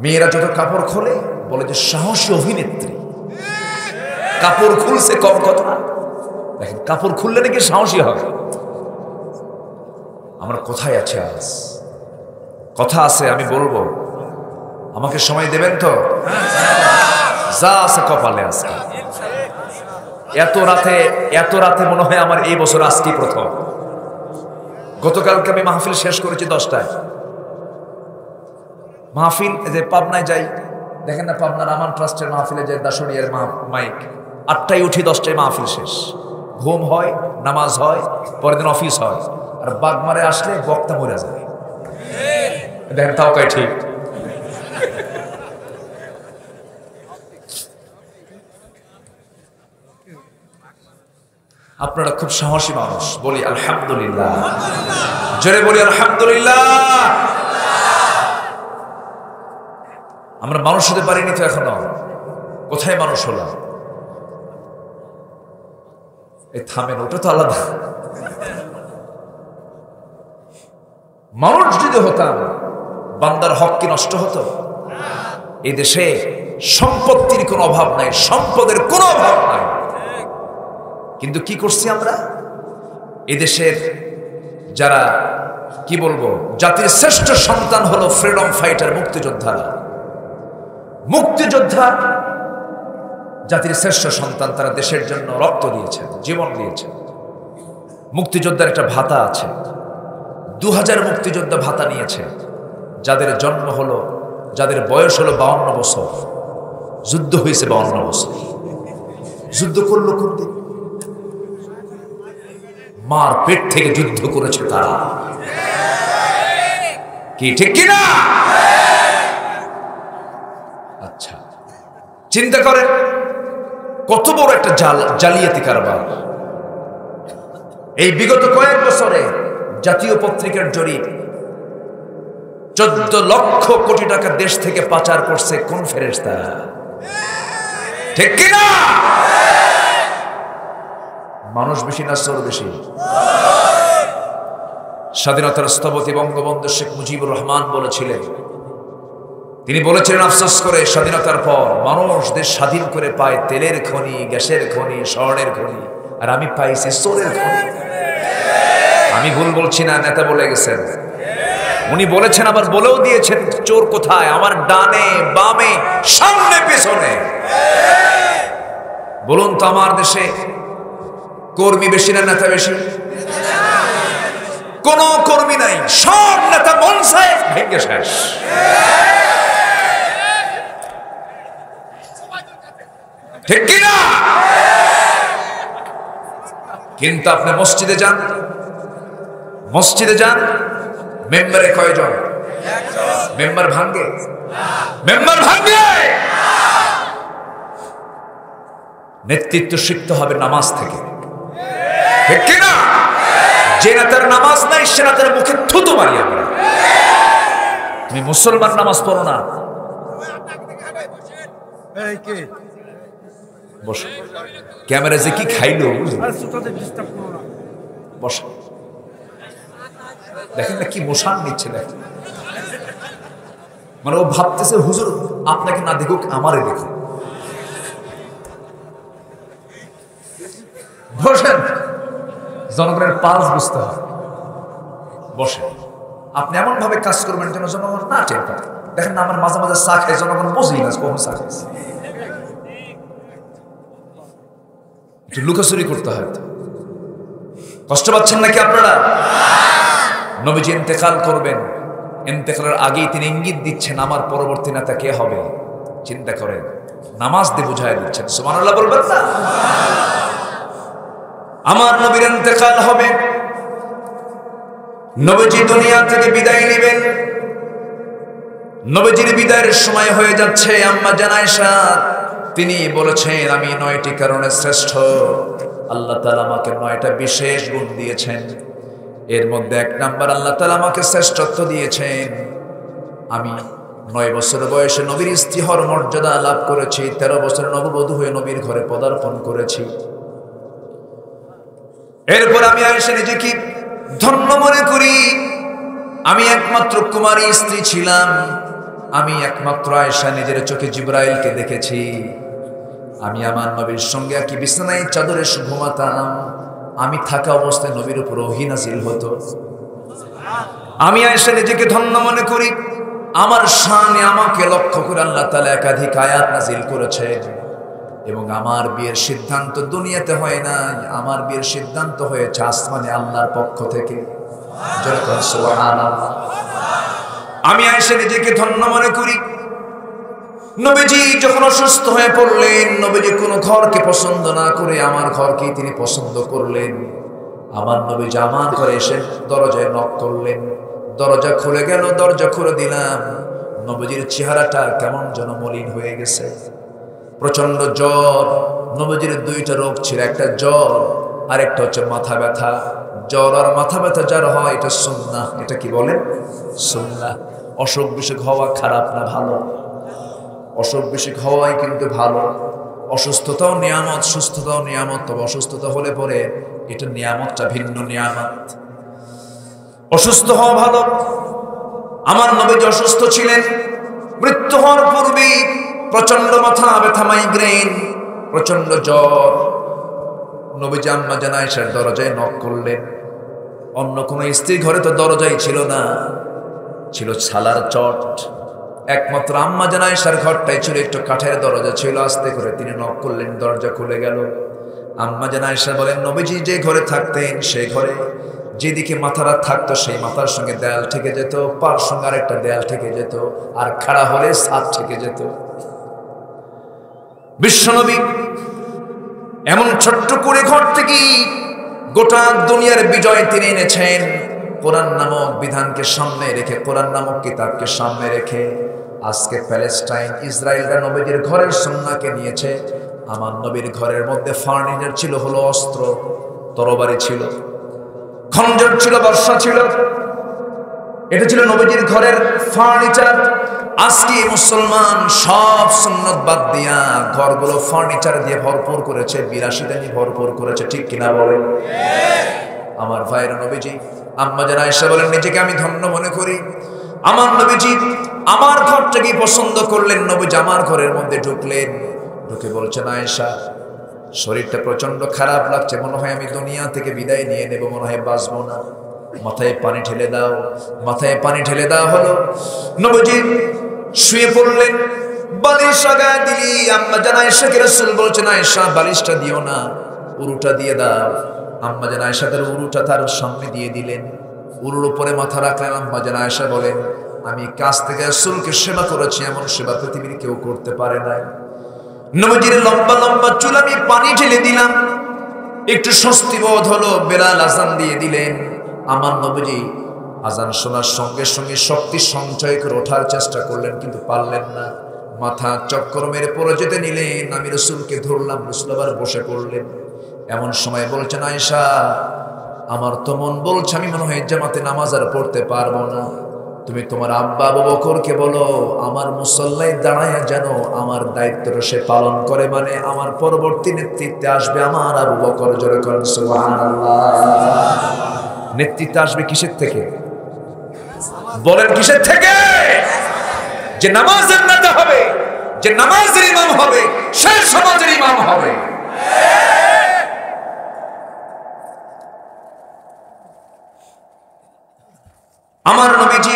মেয়েরা যত কাপড় খোলে বলে যে সাহসী অভিনেত্রী, কাপড় খুলছে কম কথা। দেখেন, কাপড় খুললে নাকি সাহসী হবে। আমরা কোথায় আছি আজ? কথা আছে, আমি বলবো, আমাকে সময় দেবেন তো? যা আছে কপালে আছে। এত রাতে মনে হয় আমার এই বছর আজকে প্রথম। গতকালকে আমি মাহফিল শেষ করেছি 10টায়। মাহফিল যে পাবনায় যাই, দেখেন না, পাবনার আমান ট্রাস্টের মাহফিলে যাই, দাসরিয়ার মাইক 8টায় উঠি, 10টায় মাহফিল শেষ। ঘুম হয়, নামাজ হয়, পরের দিন অফিস হয়। আর বাগমারে আসলে বক্তা মরে যায়। দেখেন, তাও কয় ঠিক। আপনারা খুব সাহসী মানুষ, বলি আলহামদুলিল্লাহ, জোরে বলি আলহামদুলিল্লাহ। আমরা মানুষ হতে পারিনি তো এখনো। কোথায় মানুষ হলাম? এই থামেন, ওটা তো আলাদা। মানুষ যদি হতাম, বান্দার হক কি নষ্ট হতো? এই দেশে সম্পত্তির কোনো অভাব নাই, সম্পদের কোনো অভাব নাই। কিন্তু কি করছি আমরা? এদেশের যারা, কি বলবো, জাতির শ্রেষ্ঠ সন্তান হলো ফ্রিডম ফাইটার, মুক্তিযোদ্ধারা। মুক্তিযোদ্ধা জাতির শ্রেষ্ঠ সন্তান, তারা দেশের জন্য রক্ত দিয়েছেন, জীবন দিয়েছেন। মুক্তিযোদ্ধার একটা ভাতা আছে, 2000 মুক্তিযোদ্ধা ভাতা নিয়েছে, যাদের জন্ম হলো, যাদের বয়স হলো 52 বছর। যুদ্ধ হয়েছে 52 বছর। যুদ্ধ করলো কোন দিন? মার পেট থেকে যুদ্ধ করেছে তারা। কি ঠিক কিনা? আচ্ছা, চিন্তা করেন কত বড় একটা জালিয়াতি কারবার। এই বিগত কয়েক বছরে জাতীয় পত্রিকার জরিপ, 14 লক্ষ কোটি টাকা দেশ থেকে পাচার করছে কোন ফেরেশতা? ঠিক কিনা? মানুষ বেশি না চোর বেশি? স্বাধীনতার স্থপতি বঙ্গবন্ধু শেখ মুজিবুর রহমান বলেছিলেন, তিনি বলেছিলেন আফসোস করে, স্বাধীনতার পর মানুষ দেশ স্বাধীন করে পায় তেলের খনি, গ্যাসের খনি, স্বর্ণের খনি, আর আমি পাইছি চোরের খনি। আমি ভুল বলছি না, নেতা বলে গেছেন। উনি বলেছেন, আবার বলেও দিয়েছেন, চোর কোথায়? আমার ডানে বামে, সামনে পেছনে। বলুন তো, আমার দেশে কর্মী বেশি না নেতা বেশি? কোন কর্মী নাই, সব নেতা মনসায় ভেঙে শেষ। ঠিক কিনা? কিন্তু আপনি মসজিদে যান, মেম্বারে কয়জন? মেম্বার ভাঙ্গে? মেম্বার ভাঙ্গে। নেতৃত্ব শিখতে হবে নামাজ থেকে। ঠিক কিনা? যে নেতার নামাজ নাই, সে নেতার মুখে থুতু মারি আমরা। তুমি মুসলমান, নামাজ পড়ো না, বসো। ক্যামেরা যে কি খাইলো, বসো। দেখেন না কি মোশান নিচ্ছে, দেখেন। মানে ও ভাবতেছে হুজুর আপনাকে না দেখুক, আমারে দেখুক। বসেন, জনগণের পালস বুঝতে হবে। বসেন, আপনি এমন ভাবে কাজ করবেন যেন জনগণ না টের পায়। দেখেন না, আমার মাঝে মাঝে চা খাই, জনগণ বুঝি না কখন চা খাইছে। একটু লুকোচুরি করতে হয়। কষ্ট পাচ্ছেন নাকি আপনারা? নবীজি ইন্তেকাল করবেন, ইন্তেকালের আগেই তিনি ইঙ্গিত দিচ্ছেন আমার পরবর্তী নেতা কে হবে। চিন্তা করেন, নামাজ দিয়ে বুঝায় দিচ্ছেন। সুবহানাল্লাহ বলবেন না? আমার নবীর ইন্তেকাল হবে, নবীজি দুনিয়া থেকে বিদায় নেবেন। নবীজির বিদায়ের সময় হয়ে যাচ্ছে। আম্মা জান আয়েশা তিনি বলেছেন, আমি 9টি কারণে শ্রেষ্ঠ। আল্লাহ তাআলা আমাকে 9টা বিশেষ গুণ দিয়েছেন। এর মধ্যে 1 নাম্বার, আল্লাহ তাআলা আমাকে শ্রেষ্ঠত্ব দিয়েছেন। আমি 9 বছর বয়সে নবীর স্ত্রী হওয়ার মর্যাদা লাভ করেছি। 13 বছর নববধূ হয়ে নবীর ঘরে পদার্পণ করেছি। এরপর আমি আয়েশা নিজেকে ধন্য মনে করি। আমি একমাত্র কুমারী স্ত্রী ছিলাম। আমি একমাত্র আয়েশা নিজের চোখে জিবরাইলকে দেখেছি। আমি আমার নবীর সঙ্গে একই বিছানায় চাদরে ঘুমাতাম। আমি থাকা অবস্থায় নবীর উপর ওহী নাযিল হতো। আমি আয়েশা নিজেকে ধন্য মনে করি। আমার শানে আমাকে লক্ষ্য করে আল্লাহ তাআলা একাধিক আয়াত নাযিল করেছেন এবং আমার বিয়ের সিদ্ধান্ত দুনিয়াতে হয় নাই, আমার বিয়ের সিদ্ধান্ত হয়েছে আসমানে আল্লাহর পক্ষ থেকে। যখন সুবহানাল্লাহ। আমি আয়েশা নিজেকে ধন্য মনে করি। নবীজি যখন অসুস্থ হয়ে পড়লেন, নবীজি কোনো ঘরকে পছন্দ না করে আমার ঘরকেই তিনি পছন্দ করলেন। আমার নবীজি আমার ঘরে এসে দরজায় নক করলেন। দরজা খুলে গেল, দরজা খুলে দিলাম। নবীজির চেহারাটা কেমন যেন মলিন হয়ে গেছে। প্রচন্ড জ্বর। নবীজির 2টা রোগ ছিল, একটা জ্বর আর একটা হচ্ছে মাথা ব্যথা। জ্বর আর মাথা ব্যথা যার হয় এটা সুন্নাহ। এটা কি বলেন? সুন্নাহ। অসুখ বিসুখ হওয়া খারাপ না ভালো? অসুখ বিসুখ হওয়াই কিন্তু ভালো। অসুস্থতাও নিয়ামত, সুস্থতাও নিয়ামত। তবে অসুস্থতা হলে পরে এটা নিয়ামতটা ভিন্ন নিয়ামত। অসুস্থ হওয়া ভালো। আমার নবীজি অসুস্থ ছিলেন। মৃত্যু হওয়ার পূর্বে প্রচন্ড মাথা ব্যথা, মাইগ্রেন, প্রচন্ড জ্বর। নবীজি আম্মা জান আয়েশার দরজায় নক করলেন। অন্য কোনো স্ত্রী ঘরে তো দরজাই ছিল না, ছিল ছালার চট। একমাত্র আম্মা জান আয়েশার ঘরটাই ছিল, একটু কাঠের দরজা ছিল। আস্তে করে তিনি নক করলেন, দরজা খুলে গেল। আম্মা জান আয়েশা বলেন, নবীজি যে ঘরে থাকতেন সেই ঘরে যেদিকে মাথারা থাকতো সেই মাথার সঙ্গে দেয়াল ঠেকে যেত, পার সঙ্গে আরেকটা দেয়াল ঠেকে যেত, আর খাড়া হলে ছাদ ঠেকে যেত। বিশ্বনবী এমন ছোট্ট করে ঘর থেকে গোটা দুনিয়ার বিজয় তিনি এনেছেন। কোরআন নামক বিধানকে সামনে রেখে, কোরআন নামক কিতাবকে সামনে রেখে আজকে প্যালেস্টাইন, ইসরায়েলরা নবীজির ঘরের সুন্নাহকে নিয়েছে। আমার নবীর ঘরের মধ্যে ফার্নিচার ছিল হলো অস্ত্র, তরবারি ছিল, খঞ্জর ছিল, বর্ষা ছিল। এটা ছিল নবীজির ঘরের ফার্নিচার। আজকে মুসলমান সব সুন্নত বাদ দিয়া ঘরগুলো ফার্নিচার দিয়ে ভরপুর করেছে, বিলাসিতা নিয়ে ভরপুর করেছে। ঠিক কিনা বলেন? আমার ভাইরা, নবীজি আম্মা জান আয়েশা বলেন, নিজেকে আমি ধন্য মনে করি। আমার নবীজি আমার ঘরটাকে পছন্দ করলেন। নবীজি আমার ঘরের মধ্যে ঢুকলেন। ঢুকে বলছেন, আয়েশা শরীরটা প্রচন্ড খারাপ লাগছে, মনে হয় আমি দুনিয়া থেকে বিদায় নিয়ে নেব, মনে হয় বাঁচবো না। মাথায় পানি ঢেলে দাও। মাথায় পানি ঢেলে দেওয়া হলো। নবীজি শুয়ে পড়লেন। বালিশ লাগায় দিলি। আম্মা জান আয়েশাকে রাসূল বলছেন, আয়েশা বালিশটা দিও না, উরুটা দিয়ে দাও। আম্মা জান আয়েশা তার উরুটা তার সামনে দিয়ে দিলেন। উরুর উপরে মাথা রাখলেন। আম্মা জান আয়েশা বলেন, আমি কাছ থেকে রাসূলকে সেবা করেছি, এমন সেবা পৃথিবীর কেউ করতে পারে না। নবীজির লম্বা লম্বা চুল আমি পানি ঢেলে দিলাম। একটু স্বস্তি বোধ হলো। বেলাল আজান দিয়ে দিলেন। আমার নবীজি আজান শোনার সঙ্গে সঙ্গে শক্তি সঞ্চয় করে ওঠার চেষ্টা করলেন, কিন্তু পারলেন না। মাথা চক্কর মেরে পড়ে যেতে নিলেন। আমি রাসূলকে ধরলাম। রাসূল আবার বসে পড়লেন। এমন সময় বলছেন, আয়েশা আমার তো মন বলছে আমি মনে হয় জামাতে নামাজ আর পড়তে পারবো না। তুমি তোমার আব্বা আবু বকরকে বলো আমার মুসল্লায় দাঁড়ায় যেন আমার দায়িত্বটা সে পালন করে, মানে আমার পরবর্তী নেতৃত্বে আসবে আমার আবু বকর। জোরে করেন সুবহানাল্লাহ। নেতৃত্ব আসবে কিসের থেকে? বলেন কিসের থেকে? যে নামাজের নেতা হবে, যে নামাজের ইমাম হবে, সে সমাজের ইমাম হবে। আমার নবীজি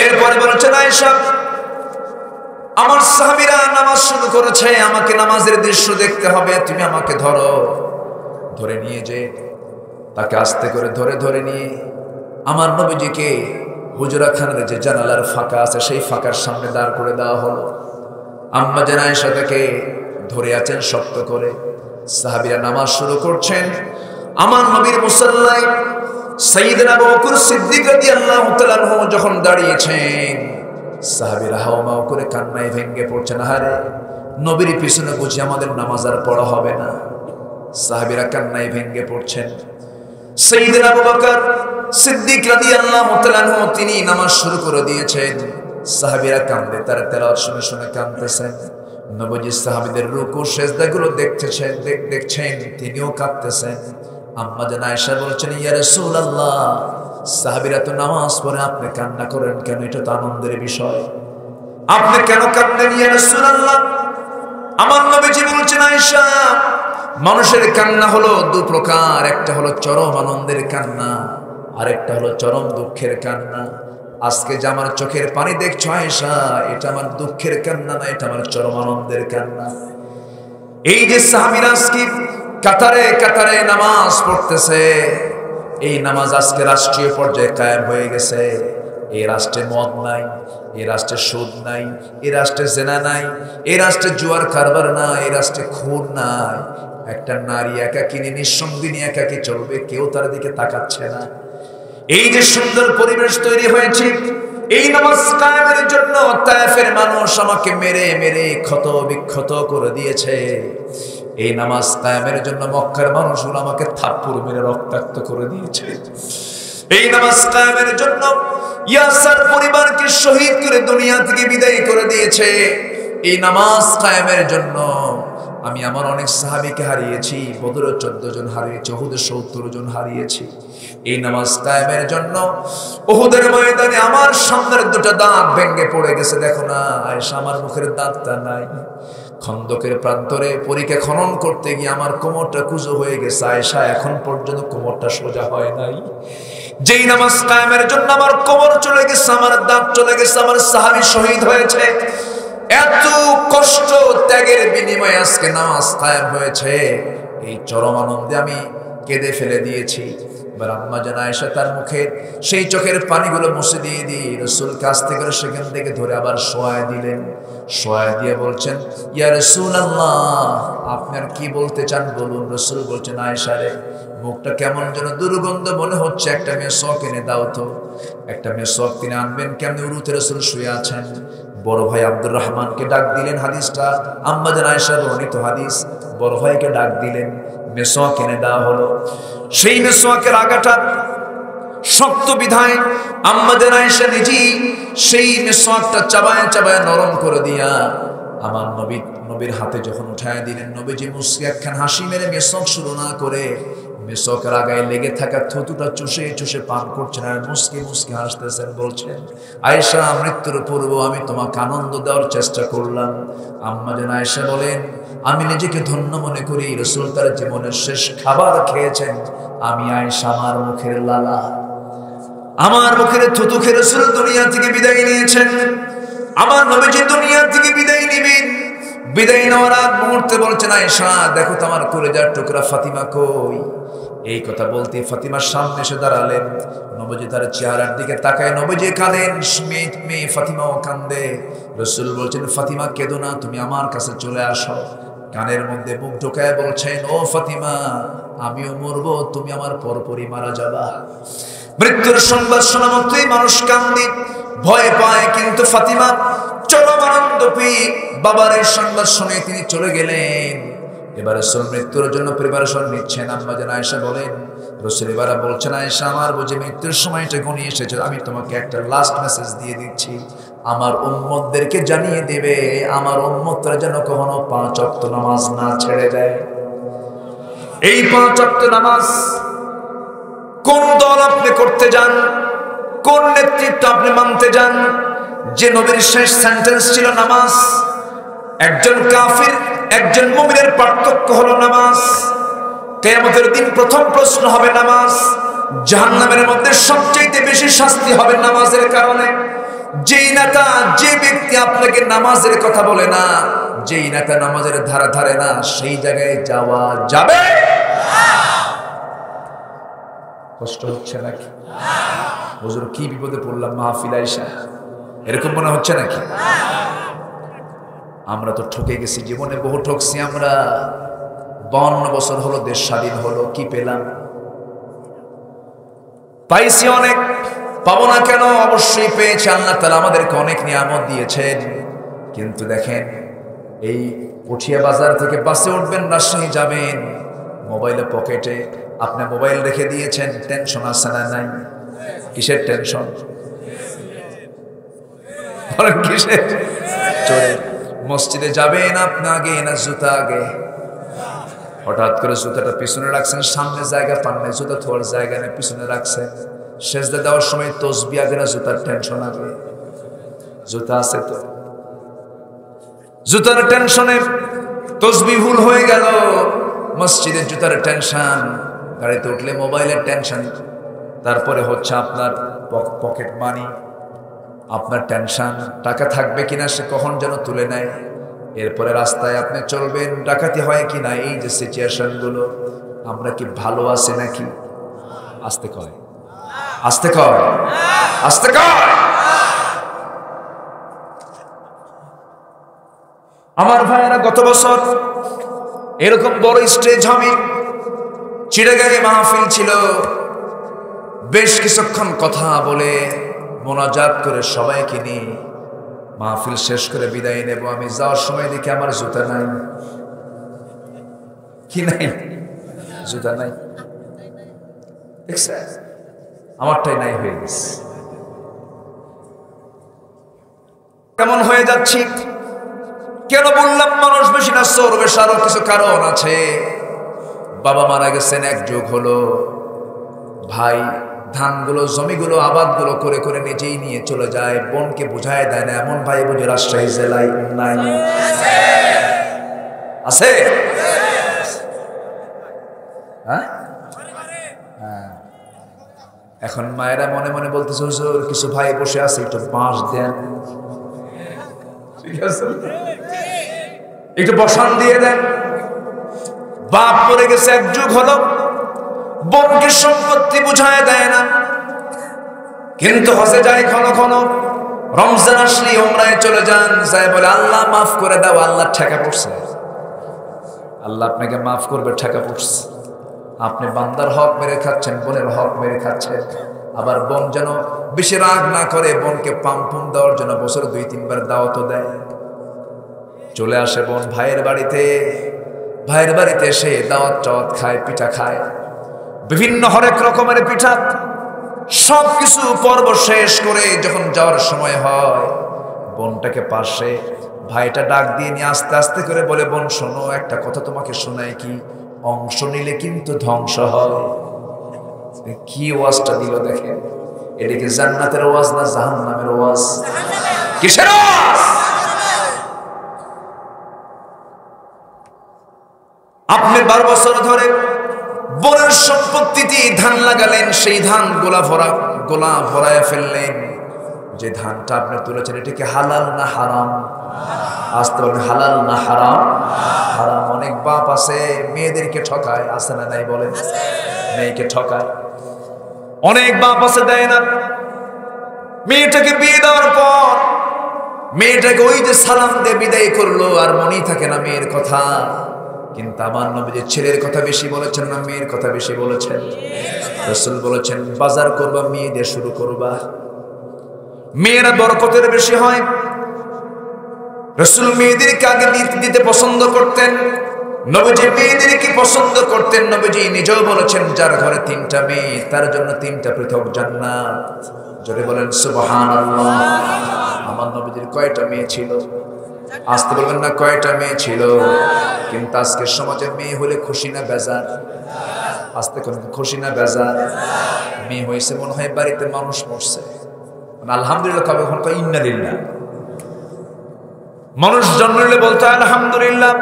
এরপরে বলেছেন, আয়েশা আমার সাহাবীরা নামাজ শুরু করেছে, আমাকে নামাজের দৃশ্য দেখতে হবে, তুমি আমাকে ধরো। ধরে নিয়ে যে তাকে আস্তে করে ধরে ধরে নিয়ে আমার নবীজিকে হুজরাখানার যে জানালার ফাঁকা আছে সেই ফাঁকার সামনে দাঁড় করে দেওয়া হলো। আম্মা জান আয়েশা তাকে ধরে আছেন শক্ত করে। সাহাবীরা নামাজ শুরু করছেন। আমার নবীর মুসাল্লায় সাইয়েদনা আবু বকর সিদ্দিক রাদিয়াল্লাহু তাআলা আনহু যখন দাঁড়িয়েছেন, সাহাবীরা হাওমাও করে কান্নায় ভেঙে পড়ছেন। আহারে নবীর পিছনে বুঝি আমাদের নামাজ আর পড়া হবে না। সাহাবীরা কান্নায় ভেঙে পড়ছেন। সাইয়েদনা আবু বকর সিদ্দিক রাদিয়াল্লাহু তাআলা আনহু তিনি নামাজ শুরু করে দিয়েছেন। সাহাবীরা কাঁদে, তারা তেলাওয়াত শুনে শুনে কাঁদতেছেন। নবীজি সাহাবীদের রুকু সিজদাগুলো দেখছেন, তিনিও কাঁদতেছেন। আম্মা জান আয়েশা বলছেন, ইয়া রাসূলুল্লাহ, সাহাবীরা তো নামাজ পড়ে, আপনি কান্না করেন কেন? এটা তো আনন্দের বিষয়, আপনি কেন কাঁদেন ইয়া রাসূলুল্লাহ? আমার নবীজি বলছেন, আয়েশা, মানুষের কান্না হলো দু প্রকার, একটা হলো চরম আনন্দের কান্না, আরেকটা হলো চরম দুঃখের কান্না। আজকে যে আমার চোখের পানি দেখছো আয়েশা, এটা আমার দুঃখের কান্না না, এটা আমার চরম আনন্দের কান্না। এই যে সাহাবীরা আজকে কাতারে কাতারে নামাজ পড়তেছে, এই নামাজ আজকে রাষ্ট্রীয় পর্যায়ে কায়েম হয়ে গেছে। এই রাষ্ট্রে মদ নাই, এই রাষ্ট্রে সুদ নাই, এই রাষ্ট্রে জেনা নাই, এই রাষ্ট্রে জুয়ার কারবার নাই, এই রাষ্ট্রে খুন নাই। একটা নারী একাকিনী নিঃসঙ্গিনী একাকী চলবে, কেউ তার দিকে তাকাচ্ছে না। এই যে সুন্দর পরিবেশ তৈরি হয়েছে এই নামাজ কায়েমের জন্য, তায়েফের মানুষ আমাকে মেরে মেরে ক্ষত বিক্ষত করে দিয়েছে। এই নামাজ কায়েমের জন্য মক্কার মানুষগুলো আমাকে থাপ্পড় মেরে রক্তাক্ত করে দিয়েছে। এই নামাজ কায়েমের জন্য ইয়াসার পরিবারকে শহীদ করে দুনিয়া থেকে বিদায় করে দিয়েছে। এই নামাজ কায়েমের জন্য আমি আমার অনেক সাহাবীকে হারিয়েছি, বদরে 14 জন হারিয়েছি, উহুদে 70 জন হারিয়েছি। এই নামাজ কায়েমের জন্য উহুদের ময়দানে আমার সামনের দুটো দাঁত ভেঙে পড়ে গেছে, দেখো না আয়েশা, আমার মুখের দাঁতটা নাই। খন্দকের প্রান্তরে পরীক্ষা খনন করতে গিয়ে আমার কোমরটা কুঁজো হয়ে গেছে আয়েশা, এখন পর্যন্ত কোমরটা সোজা হয় নাই। যেই নামাজ কায়েমের জন্য আমার কোমর চলে গেছে, আমার দাঁত চলে গেছে, আমার সাহাবী শহীদ হয়েছে, এত কষ্ট ত্যাগের বিনিময়ে আজকে নামাজ কায়েম হয়েছে। এই চরম আনন্দে আমি কেঁদে ফেলে দিয়েছি। এবার আম্মা জান আয়েশা তার মুখে সেই চোখের পানিগুলো মুছে দিয়ে দিয়ে রাসূল কাছ থেকে সেখান থেকে ধরে আবার শোয়ায় দিলেন। শোয়ায় দিয়ে বলছেন, ইয়া রাসূলুল্লাহ, আপনার কি বলতে চান বলুন। রাসূল বলছেন, আয়েশা রে, মুখটা কেমন যেন দুর্গন্ধ মনে হচ্ছে, একটা মেসওয়াক এনে দাও তো। একটা মেসওয়াক তিনি আনবেন, কেমনি উরুতে রাসূল শুয়ে আছেন। বড় ভাই আব্দুর রহমানকে ডাক দিলেন, হাদিসটা আম্মা জান আয়েশার বর্ণিত হাদিস। বড় ভাইকে ডাক দিলেন, মেসওয়াক এনে দেওয়া হলো। সেই মেসওয়াকের আগাটা শক্ত বিধায় আম্মা জান আয়েশা নিজেই সেই মেসওয়াকটা চাবায় চাবায় নরম করে দিয়া আমার নবীর হাতে যখন উঠায় দিলেন, নবীজি মুস্কি একখান হাসি মেরে মেসওয়াক শুরু না করে মেসওয়াকের আগায় লেগে থাকা থুতুটা চুষে চুষে পান করছেন আর মুস্কি মুস্কি হাসতেছেন। বলছেন, আয়েশা, মৃত্যুর পূর্ব আমি তোমাকে আনন্দ দেওয়ার চেষ্টা করলাম। আম্মা জান আয়েশা বলেন, আমি নিজেকে ধন্য মনে করি, রাসূল তার জীবনের শেষ খাবার খেয়েছেন। আমি আয়েশা আমার মুখের লালা, আমার মুখের থুতু খেয়ে রাসূল দুনিয়া থেকে বিদায় নিয়েছেন। আমার নবীজি দুনিয়া থেকে বিদায় নেবেন। বিদায় নেওয়ার আগ মুহূর্তে বলছেন, আয়েশা, দেখো তো আমার কলেজার টুকরা ফাতিমা কই। এই কথা বলতে ফাতিমার সামনে এসে দাঁড়ালেন। নবীজি তার চেহারার দিকে তাকায়, নবীজি কাঁদেন, মেয়ে ফাতিমাও কান্দে। রাসূল বলছেন, ফাতিমা কেঁদো না, তুমি আমার কাছে চলে আসো। কানের মধ্যে মুখ ঢোকায় বলছেন, ও ফাতিমা, আমিও মরবো, তুমি আমার পরপরই মারা যাবা। মৃত্যুর সংবাদ শোনা মাত্রই মানুষ কান্দে, ভয় পায়, কিন্তু ফাতিমা চরম আনন্দ পেয়ে বাবার এই সংবাদ শুনে তিনি চলে গেলেন। এবার রাসূল মৃত্যুর জন্য প্রিপারেশন নিচ্ছেন। আম্মা জান আয়েশা বলেন, রাসূল এবার বলছেন, আয়েশা, আমার বুঝি মৃত্যুর সময়টা ঘনিয়ে এসেছে, আমি তোমাকে একটা লাস্ট মেসেজ দিয়ে দিচ্ছি। আমার উম্মতদেরকে জানিয়ে দেবে, আমার উম্মতরা যেন কখনো 5 ওয়াক্ত নামাজ না ছেড়ে দেয়। এই 5 ওয়াক্ত নামাজ কোন দল আপনি করতে যান, কোন নেতৃত্ব আপনি মানতে যান, যে নবীর শেষ সেন্টেন্স ছিল নামাজ। একজন কাফির একজন মুমিনের পার্থক্য হলো নামাজ। কিয়ামতের দিন প্রথম প্রশ্ন হবে নামাজ। জাহান্নামের মধ্যে সবচেয়ে বেশি শাস্তি হবে নামাজের কারণে। যেই নেতা, যে ব্যক্তি আপনাকে নামাজের কথা বলে না, যেই নেতা নামাজের ধারা ধারে না, সেই জায়গায় যাওয়া যাবে। কষ্ট হচ্ছে নাকি? হুজুর কি বিপদে পড়লাম মাহফিল আয়েশা, এরকম মনে হচ্ছে নাকি? আমরা তো ঠকে গেছি, জীবনে বহু ঠকছি আমরা। 52 বছর হলো দেশ স্বাধীন হলো, কি পেলাম? পাইছি অনেক, পাবো না কেন? অবশ্যই পেয়েছি। আল্লাহ তাআলা আমাদেরকে অনেক নিয়ামত দিয়েছেন। কিন্তু দেখেন, এই পুঠিয়া বাজার থেকে বাসে উঠবেন, রাজশাহী যাবেন, মোবাইলে পকেটে আপনি মোবাইল রেখে দিয়েছেন, টেনশন আছে না নাই? কিসের টেনশন বলেন? কিসের? চোরের। মসজিদে যাবেন আপনি আগে না জুতা আগে? হঠাৎ করে জুতাটা পিছনে রাখছেন, সামনে জায়গা পান নাই, জুতা থোয়ার জায়গা নেই, পিছনে রাখছেন। সেজদা দেওয়ার সময় তসবিহ আগে না জুতার টেনশন আগে? জুতা আছে তো, জুতার টেনশনে তসবিহ ভুল হয়ে গেল, মসজিদে জুতার টেনশন, গাড়িতে উঠলে মোবাইলের টেনশন, তারপরে হচ্ছে আপনার পকেট মানি, আপনার টেনশন টাকা থাকবে কিনা, সে কখন যেন তুলে নেয়। এরপরে রাস্তায় আপনি চলবেন, ডাকাতি হয় কিনা, এই যে সিচুয়েশন গুলো, আমরা কি ভালো আছি নাকি? আস্তে কয়, আস্তে কয়, আস্তে কয়। আমার ভাইয়েরা, গত বছর এরকম বড় স্টেজ আমি চিড়াগাঁয়ে মাহফিল ছিল, বেশ কিছুক্ষণ কথা বলে মোনাজাত করে সবাইকে নিয়ে মাহফিল শেষ করে বিদায় নেব। আমি যাওয়ার সময় দেখি আমার জুতা নাই। কি নাই? জুতা নাই। দেখছেন, আমারটাই নাই হয়ে গেছে। কেমন হয়ে যাচ্ছি? কেন বললাম মানুষ বেশি না চোর বেশি? আরো কিছু কারণ আছে। বাবা মারা গেছেন, এক যুগ হলো, ভাই ধানগুলো জমিগুলো আবাদগুলো করে করে নিজেই নিয়ে চলে যায়, বোনকে বুঝায় দেয় না। এমন ভাই বুঝে রাজশাহী জেলায় নাই? আছে? হ্যাঁ, এখন মায়েরা মনে মনে বলতেছে, হুজুর কিছু ভাই বসে আছে, একটু বাঁশ দেন, ঠিক আছে, একটু বসান দিয়ে দেন। বাপ পড়ে গেছে, এক যুগ হলো, বোনকে সম্পত্তি বুঝায় দেয় না। কিন্তু হজে যায় ক্ষণ ক্ষণ, রমজান আসলে উমরায় চলে যান, যাই বলে আল্লাহ মাফ করে দাও, আল্লাহ ঠেকা পড়ছে। আল্লাহ আপনাকে মাফ করবে, ঠেকা পড়ছে। আপনি বান্দার হক মেরে খাচ্ছেন, বোনের হক মেরে খাচ্ছেন। আবার বোন যেন বেশি রাগ না করে, বোনকে পাম্পুম দেওয়ার জন্য বছর 2-3 বার দাওয়াতও দেয়। চলে আসে বোন ভাইয়ের বাড়িতে, ভাইয়ের বাড়িতে এসে দাওয়াত টাওয়াত খায়, পিঠা খায়, বিভিন্ন হরেক রকমের পিঠা। সবকিছু পর্ব শেষ করে যখন যাওয়ার সময় হয়, বোনটাকে পাশে ভাইটা ডাক দিয়ে নিয়ে আস্তে আস্তে করে বলে, বোন শোনো, একটা কথা তোমাকে শোনাই কি, অংশ নিলে কিন্তু ধ্বংস হয়। কি ওয়াজটা দিল দেখেন, এটা কি জান্নাতের ওয়াজ না জাহান্নামের ওয়াজ? কিসের ওয়াজ? আপনি 12 বছর ধরে বোনের সম্পত্তিতে ধান লাগালেন, সেই ধান গোলা ভরায় ফেললেন। যে ধানটা আপনি তুলেছেন, এটা কি হালাল না হারাম? আসতে বলেন, হালাল না হারাম? হারাম। অনেক বাপ আছে মেয়েদেরকে ঠকায়, আছে না নাই বলেন? মেয়েকে ঠকায়। অনেক বাপ আছে দেয় না। মেয়েটাকে বিয়ে দেওয়ার পর মেয়েটাকে ওই যে সালাম দিয়ে বিদায় করলো, আর মনেই থাকে না মেয়ের কথা। কিন্তু আমার নবীজি ছেলের কথা বেশি বলেছেন না মেয়ের কথা বেশি বলেছেন? রাসূল বলেছেন, বাজার করবা মেয়ে দিয়ে শুরু করবা, মেয়েরা বরকতের বেশি হয়। রাসূল মেয়েদেরকে আগে দিতে পছন্দ করতেন, নবীজি মেয়েদেরকে পছন্দ করতেন। নবীজি নিজেও বলেছেন, যার ঘরে 3টা মেয়ে, তার জন্য 3টা পৃথক জান্নাত। জোরে বলেন সুবহানাল্লাহ। আমার নবীজির কয়টা মেয়ে ছিল? আসতে বলবেন না, কয়টা মেয়ে ছিল? কিন্তু আজকের সমাজে মেয়ে হলে খুশি না বেজার? আসতে কোন খুশি না বেজার? মেয়ে হয়েছে মনে হয় বাড়িতে মানুষ মরছে, আলহামদুলিল্লাহ কবে, এখন কয় ইন্নালিল্লাহ। মানুষ জন্ম নিলে বলতো আলহামদুলিল্লাহ,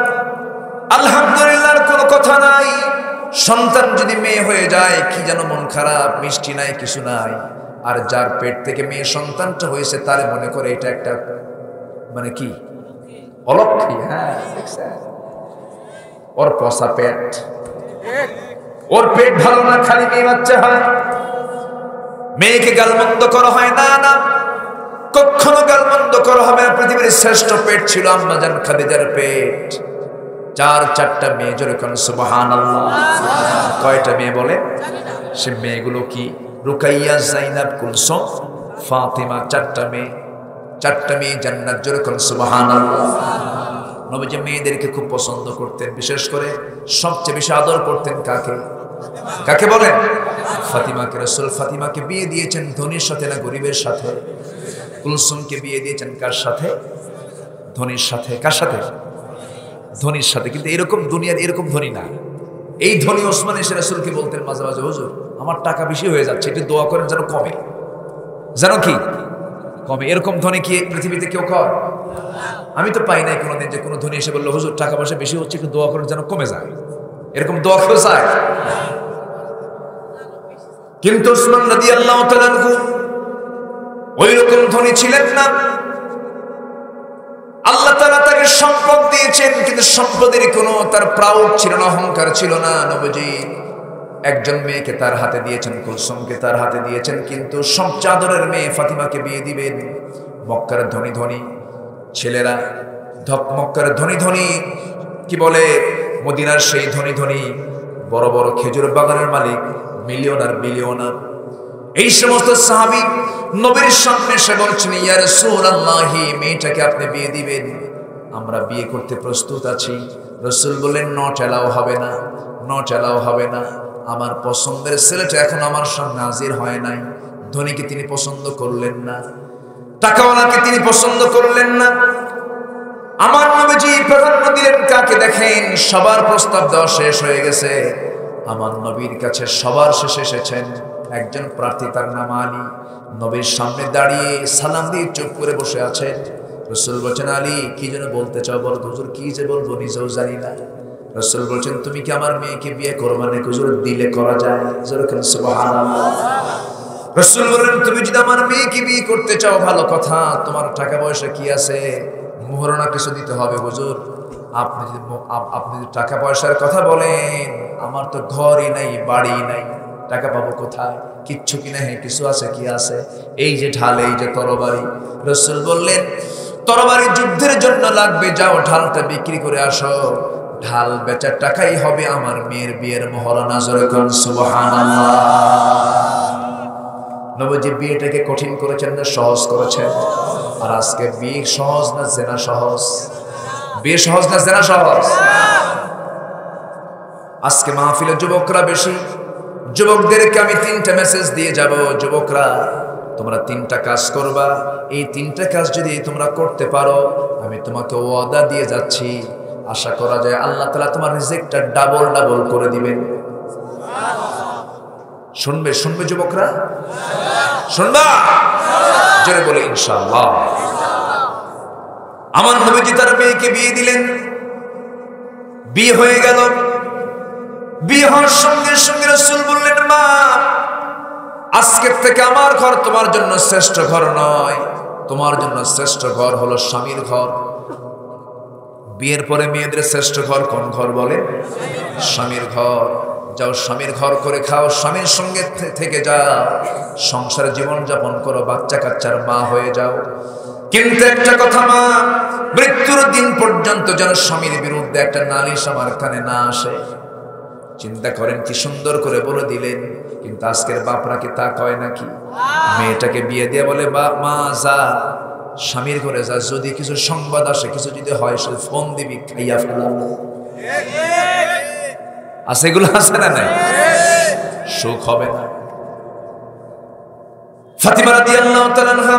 আলহামদুলিল্লাহর কোনো কথা নাই। সন্তান যদি মেয়ে হয়ে যায়, কি যেন মন খারাপ, মিষ্টি নাই, কিছু নাই। আর যার পেট থেকে মেয়ে সন্তানটা হয়েছে, তারে মনে করে এটা একটা মানে কি অলক্ষী। হ্যাঁ, ওর পচা পেট, ওর পেট ভালো না, খালি মেয়ে বাচ্চা হয়। মেয়েকে গালমন্দ করা হয় না, না, কখনো গালমন্দ করা হবে না। পৃথিবীর শ্রেষ্ঠ পেট ছিল আম্মা জান খাদিজার পেট। 4-4টা মেয়ে, জোরে কোন সুবহানাল্লাহ। কয়টা মেয়ে বলে? সে মেয়েগুলো কি? রুকাইয়া, জাইনাব, কুলসুম, ফাতিমা। 4টা মেয়ে, 4টা মেয়ে জান্নাত। জোরে কোন সুবহানাল্লাহ। নবীজি মেয়েদেরকে খুব পছন্দ করতেন, বিশেষ করে সবচেয়ে বেশি আদর করতেন কাকে? কাকে বলেন? ফাতিমাকে। রাসূল ফাতিমাকে বিয়ে দিয়েছেন ধনীর সাথে না গরিবের সাথে? কুলসুমকে বিয়ে দিয়েছেন কার সাথে? ধনীর সাথে। কার সাথে? ধনীর সাথে। কিন্তু এরকম দুনিয়ার এরকম ধনী না। এই ধনী ওসমান এসে রাসূলকে বলতেন মাঝে মাঝে, হুজুর আমার টাকা বেশি হয়ে যাচ্ছে, একটু দোয়া করেন যেন কমে। যেন কি কমে। এরকম ধনী কি পৃথিবীতে কেউ কয়? আমি তো পাই নাই কোনোদিন যে কোনো ধনী এসে বললো হুজুর টাকা পয়সা বেশি হচ্ছে, একটু দোয়া করেন যেন কমে যায়। এরকম দোয়া কেউ চায়? কিন্তু ওসমান রাদিয়াল্লাহু তাআলা আনহু ওই রকম ধনী ছিলেন না। আল্লাহ তাআলা তাকে সম্পদ দিয়েছেন, কিন্তু সম্পদের কোনো তার প্রাউড ছিল না, অহংকার ছিল না। নবীজি একজন মেয়েকে তার হাতে দিয়েছেন, কুলসুমকে তার হাতে দিয়েছেন, কিন্তু সবচেয়ে আদরের মেয়ে ফাতিমাকে বিয়ে দিবেন। মক্কার ধনী ধনী ছেলেরা, মক্কার ধনী ধনী কি বলে মদিনার সেই ধনী ধনী বড় বড় খেজুর বাগানের মালিক, মিলিয়নার বিলিয়নার, এই সমস্ত সাহাবী নবীর সামনে এসে বলছেন, ইয়া রাসূলুল্লাহ মেয়েটাকে আপনি বিয়ে দিবেন, আমরা বিয়ে করতে প্রস্তুত আছি। রাসূল বললেন নট এলাও হবে না, নট এলাও হবে না। আমার পছন্দের ছেলেটা এখন আমার সামনে হাজির হয় নাই। ধনীকে তিনি পছন্দ করলেন না, টাকাওয়ালাকে তিনি পছন্দ করলেন না। আমার নবীজি প্রাধান্য দিলেন কাকে? দেখেন সবার প্রস্তাব দেওয়া শেষ হয়ে গেছে, আমার নবীর কাছে সবার শেষে এসেছেন একজন প্রার্থী, তার নাম আলী। নবীর সামনে দাঁড়িয়ে সালাম দিয়ে চুপ করে বসে আছেন। রাসূল বলছেন, আলী কি যেন বলতে চাও বলো। হুজুর কি যে বলবো নিজেও জানি না। রাসূল বলছেন, তুমি কি আমার মেয়েকে বিয়ে করবে না? হুজুর দিলে করা যায়। সুবহানাল্লাহ। রাসূল বললেন, তুমি যদি আমার মেয়েকে বিয়ে করতে চাও ভালো কথা, তোমার টাকা পয়সা কি আছে? মোহরনা কিছু দিতে হবে। হুজুর আপনি যদি টাকা পয়সার কথা বলেন, আমার তো ঘরই নাই বাড়ি নাই, টাকা পাবো কোথায়? কিচ্ছু কিনা? হ্যাঁ কিছু আছে। কি আছে? এই যে ঢাল, এই যে তরবারি। রাসূল বললেন, তরবারি যুদ্ধের জন্য লাগবে, যাও ঢালটা বিক্রি করে আসো, ঢাল বেচার টাকাই হবে আমার মেয়ের বিয়ের মোহরানা। জোরে কোন সুবহানাল্লাহ। নবীজি বিয়েটাকে কঠিন করেছেন না সহজ করেছেন? আর আজকে বিয়ে সহজ না জেনা সহজ? বিয়ে সহজ না জেনা সহজ? আজকে মাহফিলে যুবকরা বেশি। যুবকদেরকে আমি 3টা মেসেজ দিয়ে যাব, যুবকরা তোমরা 3টা কাজ করবা, এই 3টা কাজ যদি তোমরা করতে পারো, আমি তোমাকে ওয়াদা দিয়ে যাচ্ছি, আশা করা যায় আল্লাহ তাআলা তোমার রিজিকটা ডাবল ডাবল করে দিবেন। শুনবে শুনবে যুবকরা? শুনবা? জোরে বলে ইনশাআল্লাহ। আমার নবীজি তার মেয়েকে বিয়ে দিলেন, বিয়ে হয়ে গেল। বিয়ে হওয়ার সঙ্গে সঙ্গে রাসূল বললেন, মা আজকের থেকে আমার ঘর তোমার জন্য শ্রেষ্ঠ ঘর নয়, তোমার জন্য শ্রেষ্ঠ ঘর হলো স্বামীর ঘর। বিয়ের পরে মেয়েদের শ্রেষ্ঠ ঘর কোন ঘর বলে? স্বামীর ঘর। যাও স্বামীর ঘর করে খাও, স্বামীর সঙ্গে থেকে যাও, সংসার জীবন যাপন করো, বাচ্চা কাচ্চার মা হয়ে যাও। কিন্তু একটা কথা মা, মৃত্যুর দিন পর্যন্ত যেন স্বামীর বিরুদ্ধে একটা নালিশ আমার কানে না আসে। চিন্তা করেন কি সুন্দর করে বলে দিলেন। কিন্তু আজকের বাপরা কি তা কয় নাকি? মেয়েটাকে বিয়ে দিয়ে বলে, মা যা স্বামীর ঘরে যা, যদি কিছু সংবাদ আসে, কিছু যদি হয়, সে ফোন দিবি, খাইয়া ফেলাবো। আছে এগুলো আছে না? নাই? সুখ হবে না। ফাতিমা রাদিয়াল্লাহু তাআলা আনহা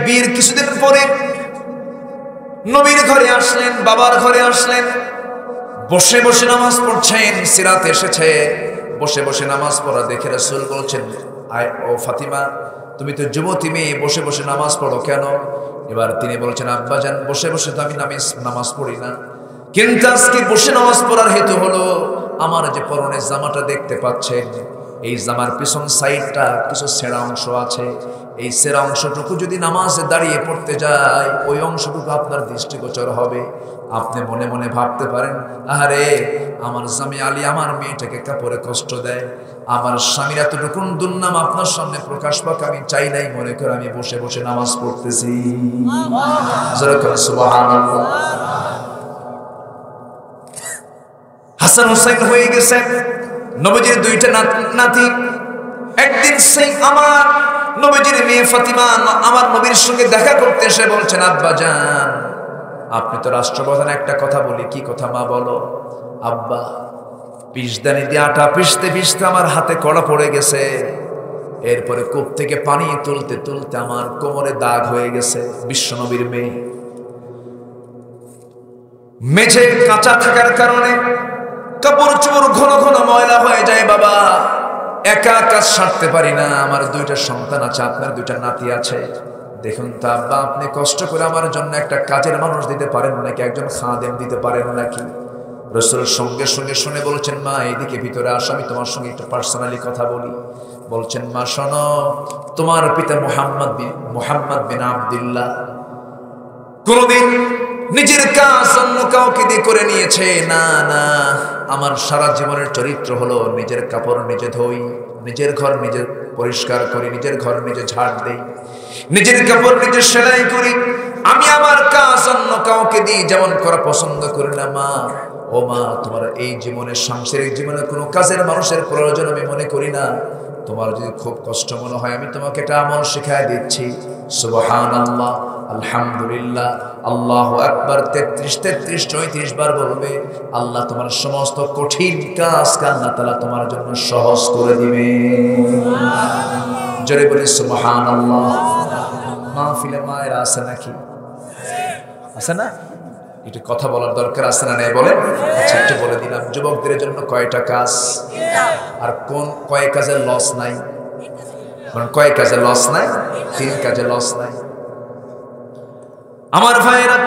বিয়ের কিছুদিন পরে নবীর ঘরে আসলেন, বাবার ঘরে আসলেন, বসে বসে নামাজ পড়ছেন। সিরাতে এসেছে বসে বসে নামাজ পড়া দেখে রাসূল বলছেন, ও ফাতিমা তুমি তো যুবতী মেয়ে, বসে বসে নামাজ পড়ো কেন? এবার তিনি বলছেন, আব্বাজান বসে বসে তো আমি নামাজ পড়ি না, কিন্তু আজকে বসে নামাজ পড়ার হেতু হলো আমার যে পরনের জামাটা দেখতে পাচ্ছেন, এই জামার পিছন সাইডটা কিছু ছেঁড়া অংশ আছে। এই ছেঁড়া অংশটুকু যদি নামাজে দাঁড়িয়ে পড়তে যায়, ওই অংশটুকু আপনার দৃষ্টিগোচর হবে। আপনি মনে মনে ভাবতে পারেন, আরে আমার স্বামী আলী আমার মেয়েটাকে কাপড়ে কষ্ট দেয়, আমার স্বামীর এতটুকুন দুর্নাম আপনার সামনে প্রকাশ পাক আমি চাই নাই, মনে করে আমি বসে বসে নামাজ পড়তেছি। সুবহানাল্লাহ। হাসান হুসাইন হয়ে গেছে নবীজির 2টা নাতি। একদিন সেই আমার নবীজির মেয়ে ফাতিমা আমার নবীর সঙ্গে দেখা করতে এসে বলছেন, আব্বাজান আপনি তো রাষ্ট্রপ্রধান, একটা কথা বলি। কি কথা মা? বলো। আব্বা, পিসদানি দিয়ে আটা পিসতে পিসতে আমার হাতে কড়া পড়ে গেছে, এরপরে কূপ থেকে পানি তুলতে তুলতে আমার কোমরে দাগ হয়ে গেছে। বিশ্বনবীর মেয়ে, মেঝে কাঁচা থাকার কারণে কাপড় চোপড় ঘন ঘন ময়লা হয়ে যায়। বাবা, একা কাজ সারতে পারি না, আমার দুইটা সন্তান আছে, আপনার দুইটা নাতি আছে। দেখুন তো আব্বা, আপনি কষ্ট করে আমার জন্য একটা কাজের মানুষ দিতে পারেন নাকি? একজন খাদেম দিতে পারেন নাকি? রাসূল সঙ্গে সঙ্গে শুনে বলছেন, মা এইদিকে ভিতরে আসো, আমি তোমার সঙ্গে একটু পার্সোনালি কথা বলি। বলছেন, মা শোনো, তোমার পিতা মুহাম্মদ বিন আব্দুল্লাহ কোনদিন নিজের কাজ অন্য কাউকে দিয়ে করে নিয়েছে? না না, আমার সারা জীবনের চরিত্র হলো নিজের কাপড় নিজে ধুই, নিজের ঘর নিজে পরিষ্কার করি, নিজের ঘর নিজে ঝাড় দেই, নিজের কাপড় নিজে সেলাই করি। আমি আমার কাজ অন্য কাউকে দিই যেমন করা পছন্দ করি না। মা, ও মা, তোমার এই জীবনের সাংসারিক জীবনে কোনো কাজের মানুষের প্রয়োজন আমি মনে করি না। তোমার যদি খুব কষ্ট মনে হয়, আমি তোমাকে একটা আমল শিখাই দিচ্ছি। সুবহানাল্লাহ, আলহামদুলিল্লাহ, আল্লাহু আকবার 33 বার বলবে। আল্লাহ তোমার সমস্ত কঠিন কাজ আল্লাহ তাআলা তোমার জন্য সহজ করে দিবে। জোরে বলি সুবহানাল্লাহ। মাহফিলে মায়েরা আছে নাকি? আছে না? একটু কথা বলার দরকার আছে না? নেই বলেন। আচ্ছা, একটু বলে দিলাম, যুবকদের জন্য কয়টা কাজ আর কোন কয় কাজে লস নাই? কয় কাজে লস নাই? 3 কাজে লস নাই। আমার ভাইরা,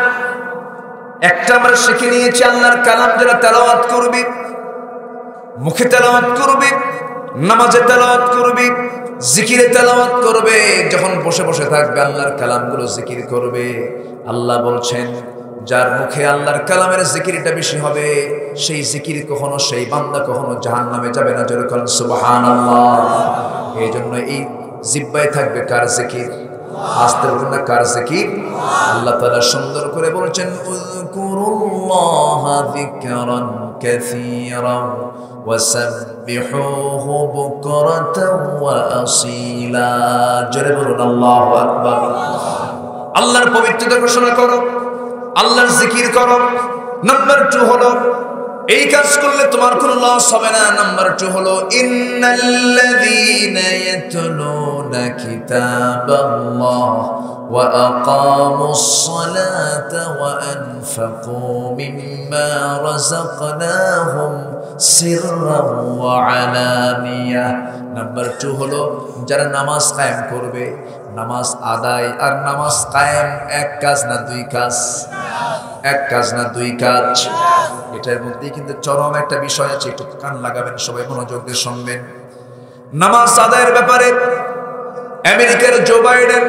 একটা আমরা শিখে নিয়েছি, আল্লাহর কালাম যারা তেলাওয়াত করবে, মুখে তেলাওয়াত করবে, নামাজে তেলাওয়াত করবে, জিকিরে তেলাওয়াত করবে, যখন বসে বসে থাকবে আল্লাহর কালামগুলো জিকির করবে। আল্লাহ বলছেন, যার মুখে আল্লাহর কালামের জিকিরটা বেশি হবে, সেই জিকির কখনো, সেই বান্দা কখনো জাহান্নামে যাবে না। জোরে বলেন সুবহানাল্লাহ। এই জন্য এই জিহ্বায় থাকবে কার জিকির? আসতে বলুন না, কার জিকির? আল্লাহ তাআলা সুন্দর করে বলেছেন, উযকুরুল্লাহা যিকরান কাসীরা ওয়াসাব্বিহুহু বুকরাতাও ওয়া আসীলা। জোরে বলুন আল্লাহু আকবার। আল্লাহর পবিত্রতা ঘোষণা করো, আল্লাহর জিকির করো। নাম্বার 2 হলো, এই কাজ করলে তোমার কোনো লস হবে না। নাম্বার 2 হলো, ইন্নাল্লাযীনা ইয়াতলুনা কিতাবাল্লাহ ওয়া আকামুস সালাতা ওয়া আনফাকু মিম্মা রাযাকনাহুম সিররান ওয়া আলানিয়া। নাম্বার 2 হলো, যারা নামাজ কায়েম করবে, নামাজ আদায় আর নামাজ কায়েম এক কাজ না 2 কাজ? এক কাজ না 2 কাজ? এটার মধ্যেই কিন্তু চরম একটা বিষয় আছে, একটু কান লাগাবেন, সবাই মনোযোগ দিয়ে শুনবেন। নামাজ আদায়ের ব্যাপারে আমেরিকার জো বাইডেন,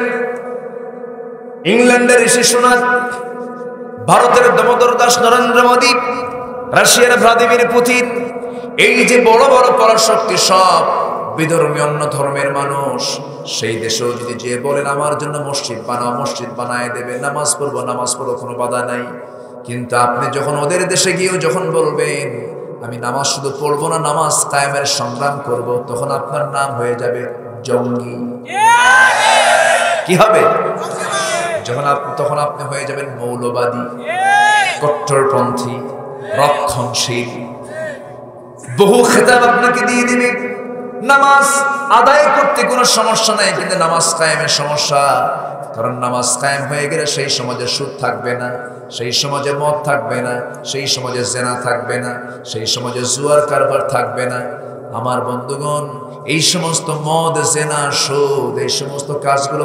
ইংল্যান্ডের ঋষি সুনাক, ভারতের দামোদর দাস নরেন্দ্র মোদী, রাশিয়ার ভ্লাদিমির পুতিন, এই যে বড় বড় পরাশক্তি, সব বিধর্মী অন্য ধর্মের মানুষ, সেই দেশেও যদি যে বলেন আমার জন্য মসজিদ বানাও, মসজিদ বানায় দেবে, নামাজ পড়বো, নামাজ পড়ো, কোনো বাধা নাই। কিন্তু আপনি যখন ওদের দেশে গিয়েও যখন বলবেন আমি নামাজ শুধু পড়বো না, নামাজ কায়েমের সংগ্রাম করব, তখন আপনার নাম হয়ে যাবে জঙ্গি। কি হবে? তখন আপনি হয়ে যাবেন মৌলবাদী, কট্টরপন্থী, রক্ষণশীল। বহু খেতাব আপনাকে দিয়ে দিবে। নামাজ আদায় করতে কোনো সমস্যা নাই, কিন্তু নামাজ কায়েমের সমস্যা। কারণ নামাজ কায়েম হয়ে গেলে সেই সমাজে সুদ থাকবে না, সেই সমাজে মদ থাকবে না, সেই সমাজে জেনা থাকবে না, সেই সমাজে জুয়ার কারবার থাকবে না। আমার বন্ধুগণ, এই সমস্ত মদ, জেনা, সুদ, এই সমস্ত কাজগুলো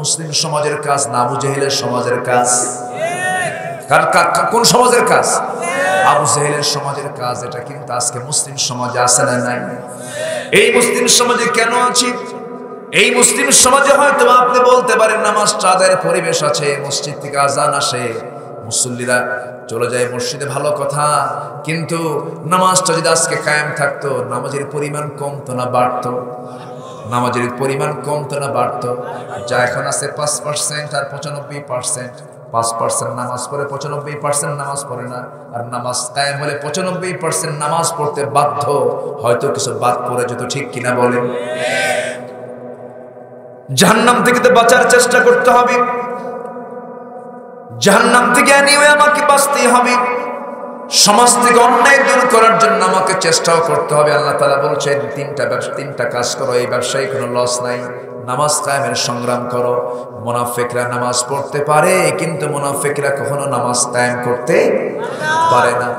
মুসলিম সমাজের কাজ না, আবু জেহেলের সমাজের কাজ। কোন সমাজের কাজ? আবু জেহেলের সমাজের কাজ। এটা কিন্তু আজকে মুসলিম সমাজে আছে না নাই? এই মুসলিম সমাজে কেন আছি? এই মুসলিম সমাজে হয়তো আপনি বলতে পারেন নামাজ আদায়ের পরিবেশ আছে, মসজিদ থেকে আজান আসে, মুসল্লিরা চলে যায় মসজিদে, ভালো কথা। কিন্তু নামাজটা যদি আজকে কায়েম থাকতো, নামাজের পরিমাণ কমতো না বাড়তো? নামাজের পরিমাণ কমতো না বাড়তো? যা এখন আছে 5% আর 95%। 5% নামাজ পড়ে, 95% নামাজ পড়ে না। আর নামাজ কায়েম হলে 95% নামাজ পড়তে বাধ্য, হয়তো কিছু বাদ পড়ে যেত। ঠিক কিনা বলেন? জাহান্নাম থেকে তো বাঁচার চেষ্টা করতে হবে। জাহান্নাম থেকে নিয়ে আমাকে বাঁচতেই হবে, সমাজ থেকে অন্যায় দূর করার জন্য আমাকে চেষ্টাও করতে হবে। আল্লাহ তাআলা বলছেন তিনটা কাজ করো, এই ব্যবসায় কোনো লস নাই। নামাজ কায়েমের সংগ্রাম করো। মুনাফিকরা নামাজ পড়তে পারে, কিন্তু মুনাফিকরা কখনো নামাজ কায়েম করতে পারে না।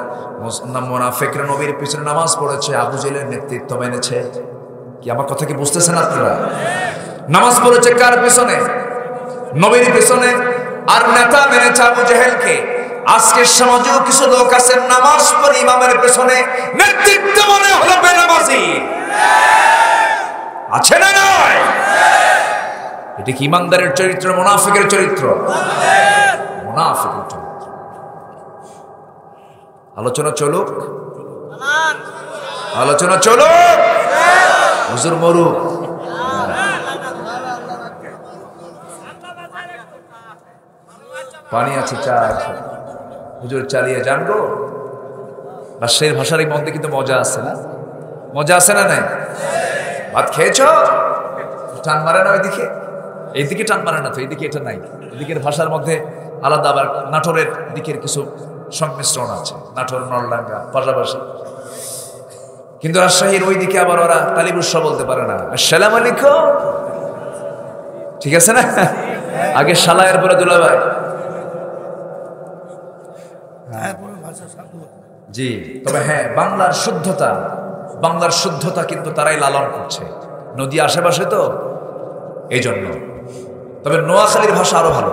মুনাফিকরা নবীর পিছনে নামাজ পড়েছে, আবু জেহেলের নেতৃত্ব মেনেছে। কি আমার কথা কি বুঝতেছেন আপনারা? নামাজ পড়েছে কার পিছনে? নবীর পিছনে। আর নেতা মেনেছে আবু জেহেলকে। আজকের সমাজেও কিছু লোক আছেন নামাজ পড়ে ইমামের পেছনে নেতৃত্ব মনে হলো বেনামাজি আছে না নয়? এটা কি ইমানদারের চরিত্র, মুনাফিকের চরিত্র? মুনাফিকের চরিত্র। আলোচনা চলুক, আলোচনা চলুক। হুজুর মরুক। পানি আছে, চা আছে, হুজুর চালিয়ে যান গো। রাজশাহীর ভাষার এই মধ্যে কিন্তু মজা আছে না? মজা আছে না নাই? ভাত খেয়েছ? টান মারে না ওইদিকে? এইদিকে টান মারে না তো, এইদিকে এটা নাই। এদিকের ভাষার মধ্যে আলাদা, আবার নাটোরের দিকের কিছু সংমিশ্রণ আছে, নাটোর নলডাঙ্গা পাশাপাশি। কিন্তু রাজশাহীর ওই দিকে আবার ওরা তালিবুস্সা বলতে পারে না, আসসালামু আলাইকুম। ঠিক আছে না? আগে শালায়ের পরে দুলাভাই। জি, তবে হ্যাঁ, বাংলার শুদ্ধতা কিন্তু তারাই লালন করছে, নদী আশেপাশে তো এই জন্য। তবে নোয়াখালীর ভাষা আরো ভালো।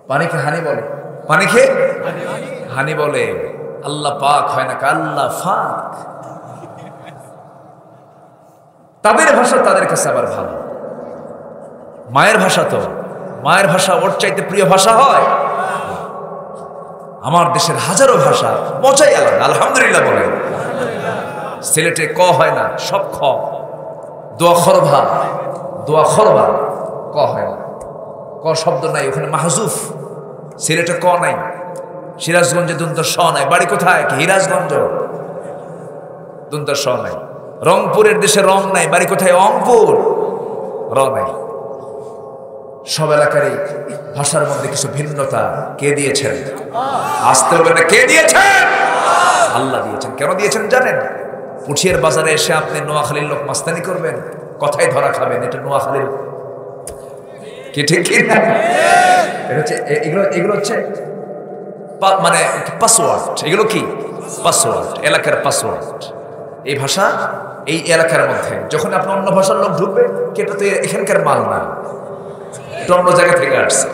পানিকে হানি বলে, পানিকে হানি বলে। আল্লাহ পাক হয় না, আল্লাহ ফাক। তাদের ভাষা তাদের কাছে আবার ভালো। মায়ের ভাষা তো, মায়ের ভাষা ওর চাইতে প্রিয় ভাষা হয়? আমার দেশের হাজারো ভাষা মজাই আলাদা। আলহামদুলিল্লাহ বলে। সিলেটে ক হয় না, সব খ। দোয়া খরবা ক হয় না, ক শব্দ নাই ওখানে, মাহজুফ। সিলেটে ক নাই। সিরাজগঞ্জে দুন্ত স নাই। বাড়ি কোথায়? হিরাজগঞ্জ, দুন্ত স নাই। রংপুরের দেশে রং নাই, বাড়ি কোথায়? অংপুর, র নাই। সব এলাকারই ভাষার মধ্যে কিছু ভিন্নতা কে দিয়েছেন? আসতে হবে না, কে দিয়েছেন? আল্লাহ দিয়েছেন। কেন দিয়েছেন জানেন? পুঠিয়ার বাজারে এসে আপনি নোয়াখালীর লোক মাস্তানি করবেন, কথাই ধরা খাবেন। এটা নোয়াখালীর কি ঠিক কি না? এগুলো হচ্ছে মানে পাসওয়ার্ড। এগুলো কি পাসওয়ার্ড? এলাকার পাসওয়ার্ড। এই ভাষা এই এলাকার মধ্যে যখন আপনি অন্য ভাষার লোক ঢুকবে, এটা তো এখানকার মাল না, এটা অন্য জায়গা থেকে আসছে।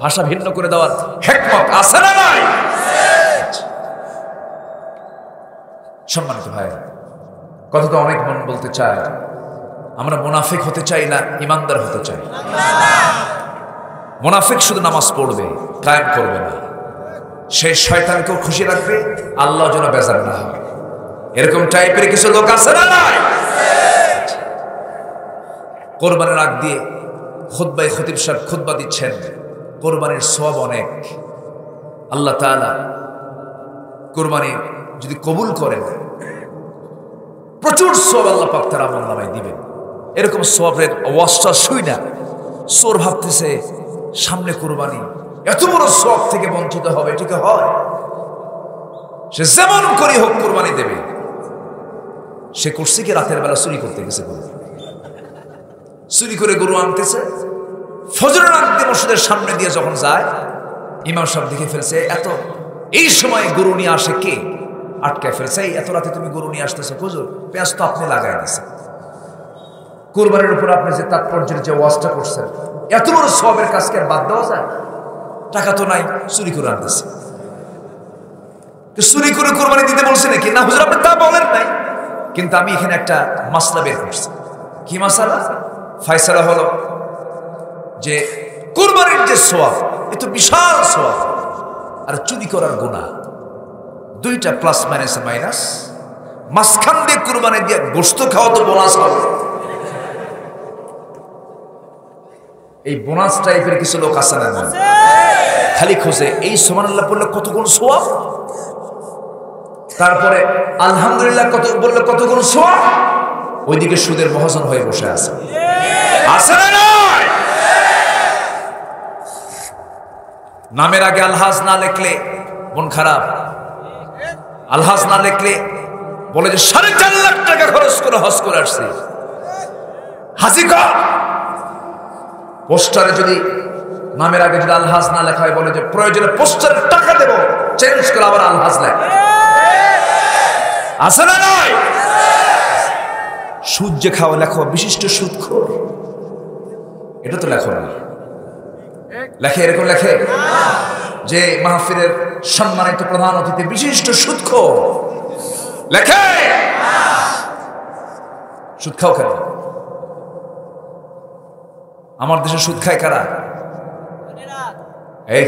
ভাষা ভিন্ন করে দেওয়ার হিকমত আছে না নাই? সম্মানিত ভাই, কথা তো অনেক মন বলতে চায়। আমরা মুনাফিক হতে চাই না, ইমানদার হতে চাই। মুনাফিক শুধু নামাজ পড়বে, কায়েম করবে না। সে শয়তানকেও খুশি রাখবে, আল্লাহ যেন বেজার না হয়। এরকম টাইপের কিছু লোক আছে না নাই? কোরবানির আগ দিয়ে খুতবায় খতিব সাহেব খুতবা দিচ্ছেন, কোরবানির সওয়াব অনেক। আল্লাহ তাআলা কোরবানি যদি কবুল করেন, প্রচুর সওয়াব আল্লাহ পাক তার আমলনামায় দিবেন। এরকম সওয়াবের ওয়াজটা শুই না চোর ভাবতেছে সামনে কোরবানি, এত বড় সওয়াব থেকে বঞ্চিত হবে। ঠিক হয়? সে যেমন করে হোক কোরবানি দেবে। সে করছে কি? রাতের বেলা চুরি করতে গেছে, চুরি করে গরু আনতেছে। ফজরের আগ দিয়ে মসজিদের সামনে দিয়ে যখন যায়, ইমাম সাহেব দেখে ফেলছে এই সময় গরু নিয়ে আসে কে, আটকায় ফেলছে। এত রাতে তুমি গরু নিয়ে আসতেছো? হুজুর, পেঁয়াজ তো আপনি লাগাই দিয়েছেন। কোরবানির উপর আপনি যে তাৎপর্যের যে ওয়াজটা করছেন, এত বড় সওয়াবের কাজকে বাদ দেওয়া যায়? টাকা তো নাই, চুরি করে আনতেছে। চুরি করে কোরবানি দিতে বলছে নাকি? না হুজুর, আপনি তা বলেন নাই, কিন্তু আমি এখানে একটা মাসলা বের করছি। কি মাসালা? ফয়সালা হলো যে কোরবানির যে সওয়াব, এত বিশাল সওয়াব, আর চুরি করার গুনাহ, দুইটা প্লাস মাইনাস। মাঝখান দিয়ে কোরবানি দিয়ে গোশত খাওয়া তো বোনাস হবে। এই বোনাস টাইপের কিছু লোক আছে না? খালি খোঁজে এই সুবহানাল্লাহ বললে কত গুণ সওয়াব, তারপরে আলহামদুলিল্লাহ কত বললে কত গুণ সওয়াব। ওইদিকে সুদের মহাজন হয়ে বসে আছে। আছে না নয়? নামের আগে আলহাজ না লিখলে মন খারাপ। আলহাজ না লিখলে বলে যে 4.5 লাখ টাকা খরচ করে হজ করে আসছে, হাজি কর। পোস্টারে যদি নামের আগে যদি আলহাজ না লেখা হয়, বলে যে প্রয়োজনে পোস্টারের টাকা দেব, চেঞ্জ করে আবার আলহাজ লেখ। আছে না নয়? সুদ যে খাওয়া লেখো বিশিষ্ট সুদখোর, এটা তো লেখো না। লেখে এরকম লেখে যে মাহফিলের সম্মানিত প্রধান অতিথি বিশিষ্ট সুদখোর, লেখে। সুদ খাও কেন? আমার দেশে সুদ খায় কারা? এই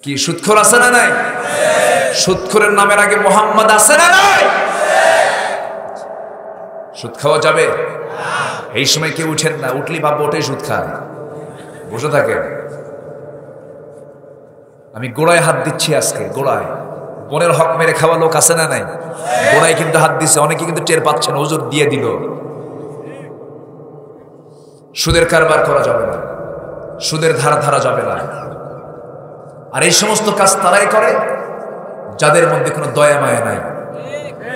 কি সুদখোর আছে না নাই? সুদখোরের নামের আগে মোহাম্মদ আছে না নাই? সুদ খাওয়া যাবে? এই সময় কেউ উঠেন না, উঠলি ভাববো ওটাই সুদ খায়, বসে থাকেন। আমি গোড়ায় হাত দিচ্ছি আজকে, গোড়ায়। বোনের হক মেরে খাওয়া লোক আছে না নাই? গোড়ায় কিন্তু হাত দিচ্ছে, অনেকে কিন্তু টের পাচ্ছেন, হুজুর দিয়ে দিল। সুদের কারবার করা যাবে না, সুদের ধারা ধারা যাবে না। আর এই সমস্ত কাজ তারাই করে যাদের মধ্যে কোনো দয়া মায়া নাই,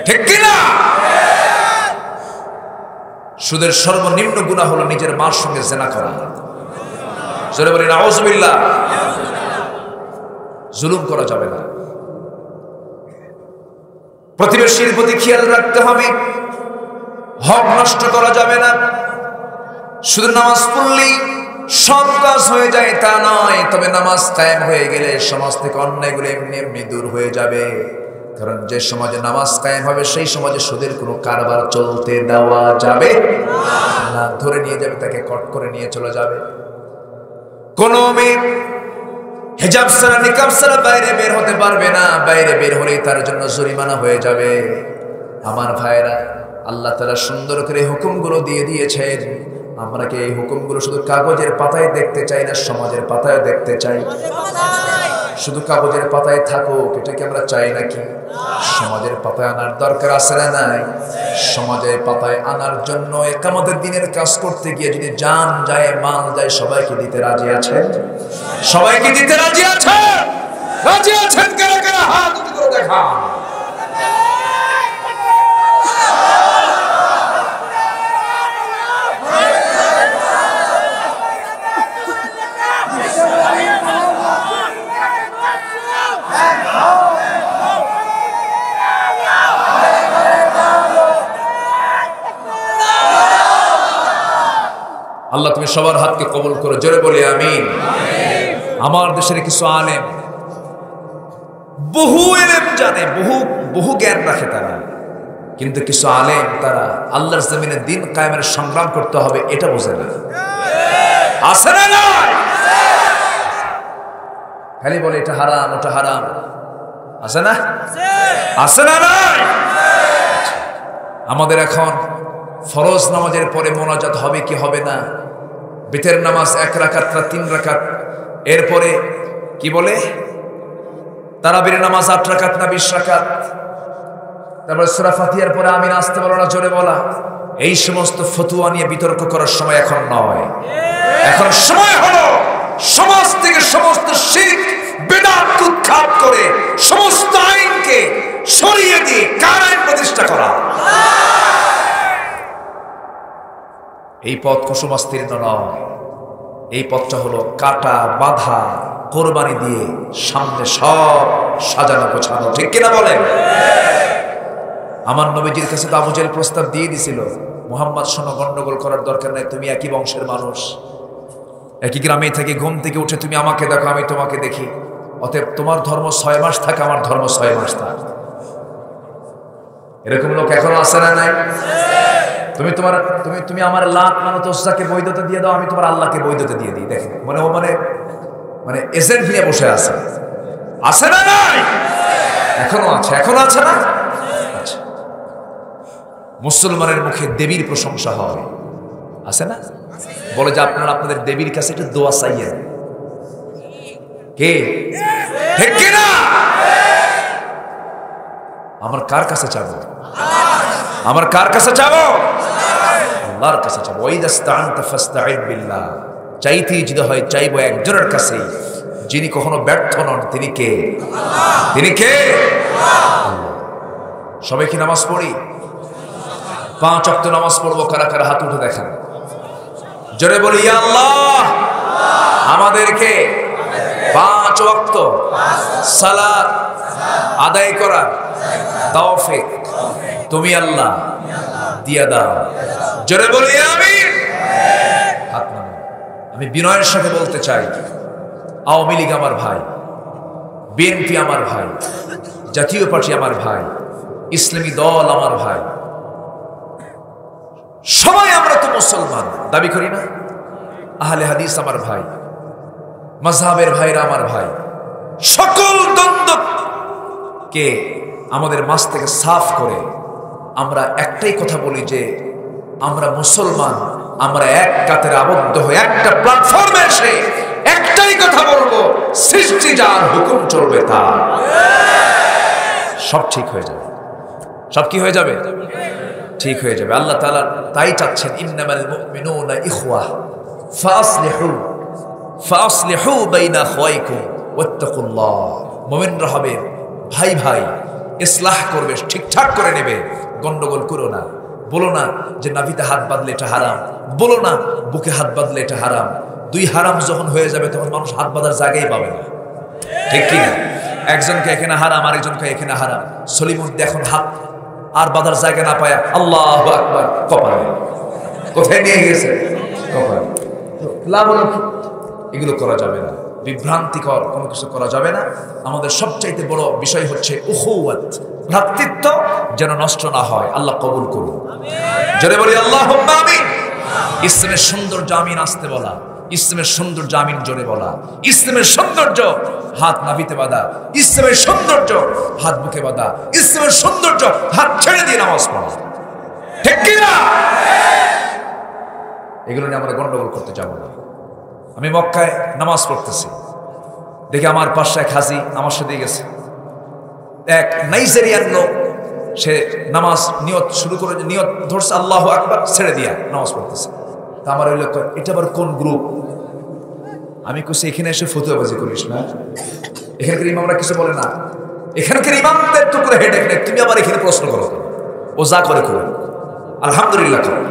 ঠিক কিনা? সুদের সর্বনিম্ন গুনাহ হলো নিজের মার সঙ্গে জিনা করা। জোরে বলি নাউজুবিল্লাহ। জুলুম করা যাবে না, প্রতিবেশীর প্রতি খেয়াল রাখতে হবে, হক নষ্ট করা যাবে না। শুধু নামাজ পড়লেই সব কাজ হয়ে যায় তা নয়, তবে নামাজ কায়েম হয়ে গেলে সমাজ থেকে অন্যায়গুলো এমনি এমনি দূর হয়ে যাবে। কারণ যে সমাজে নামাজ কায়েম হবে সেই সমাজে সুদের কোনো কারবার চলতে দেওয়া যাবে না। ধরে নিয়ে যাবে, তাকে কট করে নিয়ে চলে যাবে। কোন মেয়ে হিজাব ছাড়া নিকাব ছাড়া বাইরে বের হতে পারবে না, বাইরে বের হলেই তার জন্য জরিমানা হয়ে যাবে। আমার ভাইরা, আল্লাহ তাআলা সুন্দর করে হুকুমগুলো দিয়ে দিয়েছেন। আমরা কি এই হুকুমগুলো শুধু কাগজের পাতায় দেখতে চাই না সমাজের পাতায় দেখতে চাই? শুধু কাগজের পাতায় থাকুক এটা কি আমরা চাই নাকি? সমাজের পাতায় আনার দরকার আছে না নাই? সমাজের পাতায় আনার জন্য কিয়ামতের দিনের কাজ করতে গিয়ে যদি জান যায় মাল যায় সবাইকে দিতে রাজি আছেন? সবাইকে দিতে রাজি আছেন? রাজি আছেন কারা কারা? হাত উঁচু করে দেখান। আল্লাহ তুমি সবার হাতকে কবুল করো, জোরে বলি আমিন। আমার দেশের কিছু আলেম বহু ইলম জানে, বহু জ্ঞান রাখে তারা, কিন্তু কিছু আলেম তারা আল্লাহর জমিনে দিন কায়েমের সংগ্রাম করতে হবে এটা বোঝে না। আছে না নাই? খালি বলে এটা হারাম ওটা হারাম, আছে না? আছে না নাই? আমাদের এখন ফরজ নামাজের পরে মোনাজাত হবে কি হবে না? বিতের নামাজ 1 রাকাত 3 রাকাত, এরপরে কি বলে তারাবির নামাজ 8 রাকাত না 20 রাকাত, তারপরে সূরা ফাতিহার পরে আমিন আসতে বলো না জোরে বলা। এই সমস্ত ফতোয়া নিয়ে বিতর্ক করার সময় এখন নয়। এখন সময় হলো সমাজ থেকে সমস্ত শিরক বিদআত উৎখাত করে সমস্ত আইনকে সরিয়ে দিয়ে কার আইন প্রতিষ্ঠা করা। এই পথ কুসুমাস্তীর্ণ নয়, এই পথটা হলো কাটা বাঁধা কোরবানি দিয়ে সামনে সব সাজানো গোছানো, ঠিক কিনা বলেন? আমার নবীজির কাছে তো আবু জেহেল প্রস্তাব দিয়ে দিছিল, মুহাম্মদ শোনো গন্ডগোল করার দরকার নাই, তুমি একই বংশের মানুষ, একই গ্রামে থেকে ঘুম থেকে উঠে তুমি আমাকে দেখো আমি তোমাকে দেখি, অতএব তোমার ধর্ম 6 মাস থাক আমার ধর্ম 6 মাস থাক। এরকম লোক এখনো আছে না নাই? তুমি আমার লাত মানত ওসাকে বৈধতা দিয়ে দাও, আমি তোমার আল্লাহকে বৈধতা দিয়ে দিই। দেখেন মানে ও মানে এজেন্ট নিয়ে বসে আছে। আছে না নাই? এখনো আছে, এখনো আছে না? মুসলমানের মুখে দেবীর প্রশংসা হয়, আছে না? বলে যে আপনারা আপনাদের দেবীর কাছে একটু দোয়া চাইয়েন। কে ঠিক কিনা? আমার কার কাছে চাবো? আমার কার কাছে চাবো? আল্লাহর কাছে চাবো। ওয়াইদাস্তাআনতা ফাস্তাঈন বিল্লাহ। চাইতেই যদি হয় চাইবো একজনের কাছেই, যিনি কখনো ব্যর্থ নন। তিনি কে? তিনি কে? সবাই কি নামাজ পড়ি? 5 ওয়াক্ত নামাজ পড়বো। কারা কারা হাত উঠে দেখান, জোরে বলি ইয়া আল্লাহ আমাদেরকে 5 ওয়াক্ত সালাত আদায় করার তৌফিক তুমি আল্লাহ দিয়া দাও। জোরে বলি আমিন। হাত নামান। আমি বিনয়ের সাথে বলতে চাই, আওয়ামী লীগ আমার ভাই, বিএনপি আমার ভাই, জাতীয় পার্টি আমার ভাই, ইসলামী দল আমার ভাই, সবাই আমরা তো মুসলমান দাবি করি না? আহলে হাদিস আমার ভাই, মাযহাবের ভাইরা আমার ভাই। সকল দ্বন্দ্বকে আমাদের মাঝ থেকে সাফ করে আমরা একটাই কথা বলি যে আমরা মুসলমান। আমরা এক কাতারে আবদ্ধ হয়ে একটা প্ল্যাটফর্মে এসে একটাই কথা বলবো, সৃষ্টি যার হুকুম চলবে তার। সব ঠিক হয়ে যাবে। সব কি হয়ে যাবে? ঠিক হয়ে যাবে। আল্লাহ তাআলা তাই চাচ্ছেন, ইন্নামাল মুমিনুনা ইখওয়াহ ফাসলিহু বাইনা আখওয়াইকুম ওয়াত্তাকুল্লাহ। মুমিনরা হবে ভাই ভাই, ইসলাহ করবে, ঠিকঠাক করে নেবে। গন্ডগোল করো না। বলো না যে নাভিতে হাত বাঁধলে এটা হারাম, বলো না বুকে হাত বাঁধলে এটা হারাম। দুই হারাম যখন হয়ে যাবে তখন মানুষ হাত বাঁধার জায়গায় পাবে না, ঠিক কি না? একজনকে এখানে হারাম, আরেকজনকে এখানে হারাম। সলিমুদ্দি এখন হাত আর বাঁধার জায়গা না পায় আল্লাহু আকবার কপালে কোথায় নিয়ে গেছে? কপালে। লাভ হলো কি? এগুলো করা যাবে না, বিভ্রান্তিকর কোনো কিছু করা যাবে না। আমাদের সবচাইতে বড় বিষয় হচ্ছে উখুওয়াত, ভ্রাতৃত্ব যেন নষ্ট না হয়। আল্লাহ কবুল করুন। জোরে বলি আল্লাহুম্মা আমিন। ইসলামের সৌন্দর্য আমিন আসতে বলা, ইসলামের সৌন্দর্য আমিন জোরে বলা, ইসলামের সৌন্দর্য হাত নাভিতে বাঁধা, ইসলামের সৌন্দর্য হাত বুকে বাঁধা, ইসলামের সৌন্দর্য হাত ছেড়ে দিয়ে নামাজ পড়া, ঠিক কি না? এগুলো নিয়ে আমরা গন্ডগোল করতে যাবো না। আমি মক্কায় নামাজ পড়তেছি, দেখি আমার পাশে এক হাজি আমার সাথে গেছে। এক নাইজেরিয়ান লোক, সে নামাজ নিয়ত শুরু করে, নিয়ত ধরছে আল্লাহু আকবার, ছেড়ে দিয়া নামাজ পড়তেছে। তা আমার ওই লোক, এটা আবার কোন গ্রুপ? আমি কইছি এখানে এসে ফতুয়াবাজি করিস না, এখানকার ইমামরা কিছু বলে না, এখানকার ইমামদের তো করে হেডেক নেই, তুমি আবার এখানে প্রশ্ন করো। ও যা করে করে আলহামদুলিল্লাহ করো,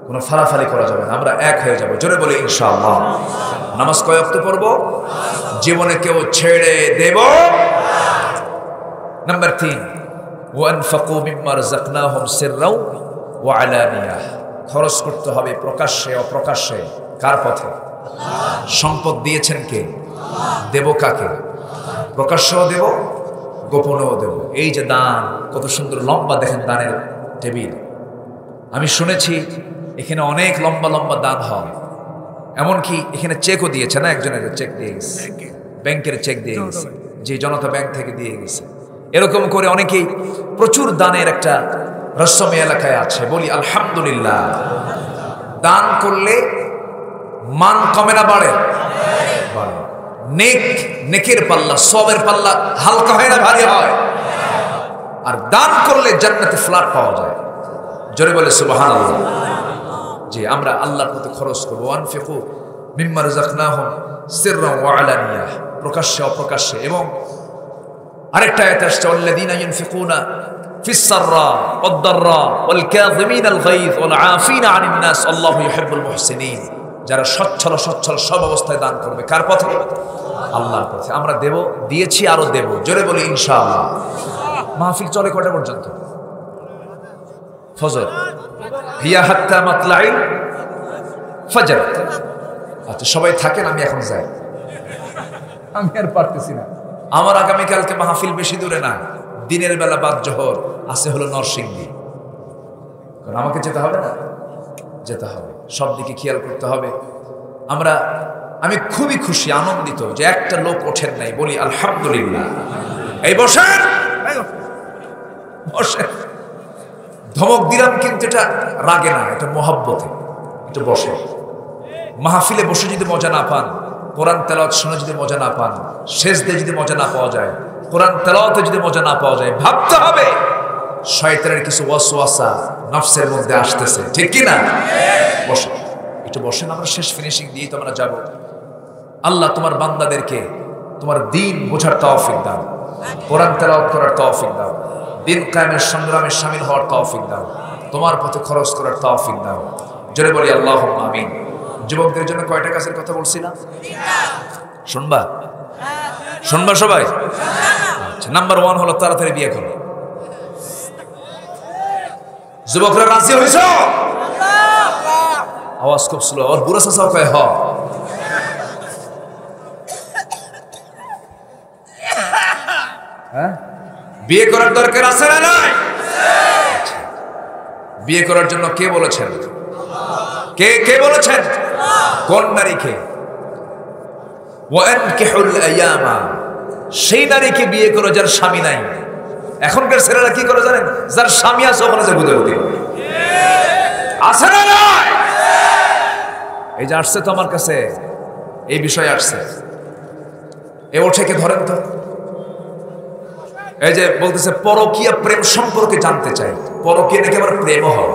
কোনো ফালাফালি করা যাবে না। আমরা এক হয়ে যাবো, জোরে বলি ইনশাআল্লাহ। নামাজ কয় ওয়াক্ত পড়বো? জীবনে কেউ ছেড়ে দেব। নাম্বার 3, ওয়ানফাকু মিম্মা রাযাকনাহুম সিররাও ওয়া আলানিয়াহ। খরচ করতে হবে প্রকাশ্যে অপ্রকাশ্যে। কার পথে? সম্পদ দিয়েছেন কে? দেব কাকে? প্রকাশ্যেও দেব, গোপনেও দেব। এই যে দান, কত সুন্দর লম্বা দেখেন দানের টেবিল। আমি শুনেছি এখানে অনেক লম্বা লম্বা দান হয়, এমনকি এখানে চেকও দিয়েছে না, একজনের চেক দিয়ে গেছে, ব্যাংকের চেক দিয়ে গেছে, যে জনতা ব্যাংক থেকে দিয়ে গেছে। এরকম করে অনেকেই প্রচুর দানের একটা রসম এলাকায় আছে। বলি আলহামদুলিল্লাহ। দান করলে মান কমে না বাড়ে? বাড়ে। নেকের পাল্লা, সওয়াবের পাল্লা হালকা হয় না ভারী হয়? আর দান করলে জান্নাতে ফ্ল্যাট পাওয়া যায়। জোরে বলে সুবহানাল্লাহ। যে আমরা আল্লাহর পথে খরচ করবো। আনফিকু মিম্মা রাযাকনাহুম সিররাও ওয়া আলানিয়াহ, প্রকাশ্যে অপ্রকাশ্যে। এবং আরেকটা আয়াত আসছে, আল্লাযীনা ইউনফিকুনা ফিস সাররা ওয়াদ দাররা ওয়াল কাযিমিনাল গায়য ওয়াল আফিনা আনিন নাস আল্লাহু ইউহিব্বুল মুহসিনিন। যারা সচ্ছল সব অবস্থায় দান করবে। কার পথে? আল্লাহর পথে। আমরা দেব, দিয়েছি, আরো দেব। জোরে বলি ইনশাআল্লাহ। মাহফিল চলে কয়টা পর্যন্ত? ফজর হিয়া হাত্তা মাতলাইল ফজর। আচ্ছা সবাই থাকেন, আমি এখন যাই, আমি আর পারতেছি না। আমার আগামীকালকে মাহফিল বেশি দূরে না, দিনের বেলা বাদ জোহর আছে হলো নরসিংদী। কারণ আমাকে যেতে হবে না, যেতে হবে, সব দিকে খেয়াল করতে হবে। আমি খুবই খুশি, আনন্দিত যে একটা লোক ওঠেন নাই। বলি আলহামদুলিল্লাহ। এই বসেন, বসেন। ধমক দিলাম কিন্তু এটা রাগে না, এটা মহব্বতে। এটা বসে। মাহফিলে বসে যদি মজা না পান, কোরআন তেলাওয়াত শুনে যদি মজা না পান, সেজদায় যদি মজা না পাওয়া যায়, কোরআন তেলাওয়াতে যদি মজা না পাওয়া যায়, ভাবতে হবে শয়তানের কিছু ওয়াসওয়াসা নফসের মধ্যে আসতেছে, ঠিক কি না? বসে। একটু বসেন, আমরা শেষ ফিনিশিং দিয়েই তো আমরা যাব। আল্লাহ তোমার বান্দাদেরকে তোমার দিন বোঝার তৌফিক দাও, কোরআন তেলাওয়াত করার তৌফিক দাও, দিন কায়েমের সংগ্রামে শামিল হওয়ার তৌফিক দাও, তোমার পথে খরচ করার তৌফিক দাও। জোরে বলি আল্লাহুম্মা আমিন। যুবকদের জন্য কয়টা কাজের কথা বলছি না? শুনবা? শুনবা সবাই? আচ্ছা, নাম্বার 1 হলো তাড়াতাড়ি বিয়ে করো। যুবকরা রাজি হয়েছ? আওয়াজ খুব স্লো। আর বুড়া চাচাও কয় হ। বিয়ে করার দরকার আছে না নাই? বিয়ে করার জন্য কে বলেছেন? কে বলেছেন? কোন নারীকে? ওয়ানকিহুল আয়ামা, সেই নারীকে বিয়ে করো যার স্বামী নাই। এখনকার ছেলেরা কি করে জানেন? যার স্বামী আছে ওখানে যে বুঝে আছে না নাই? এই যে আসছে তো আমার কাছে, এই বিষয়ে আসছে, এ ওঠেকে ধরেন তো। এই যে বলতেছে পরকীয়া প্রেম সম্পর্কে জানতে চাই। পরকীয়া নাকি আবার প্রেমও হয়।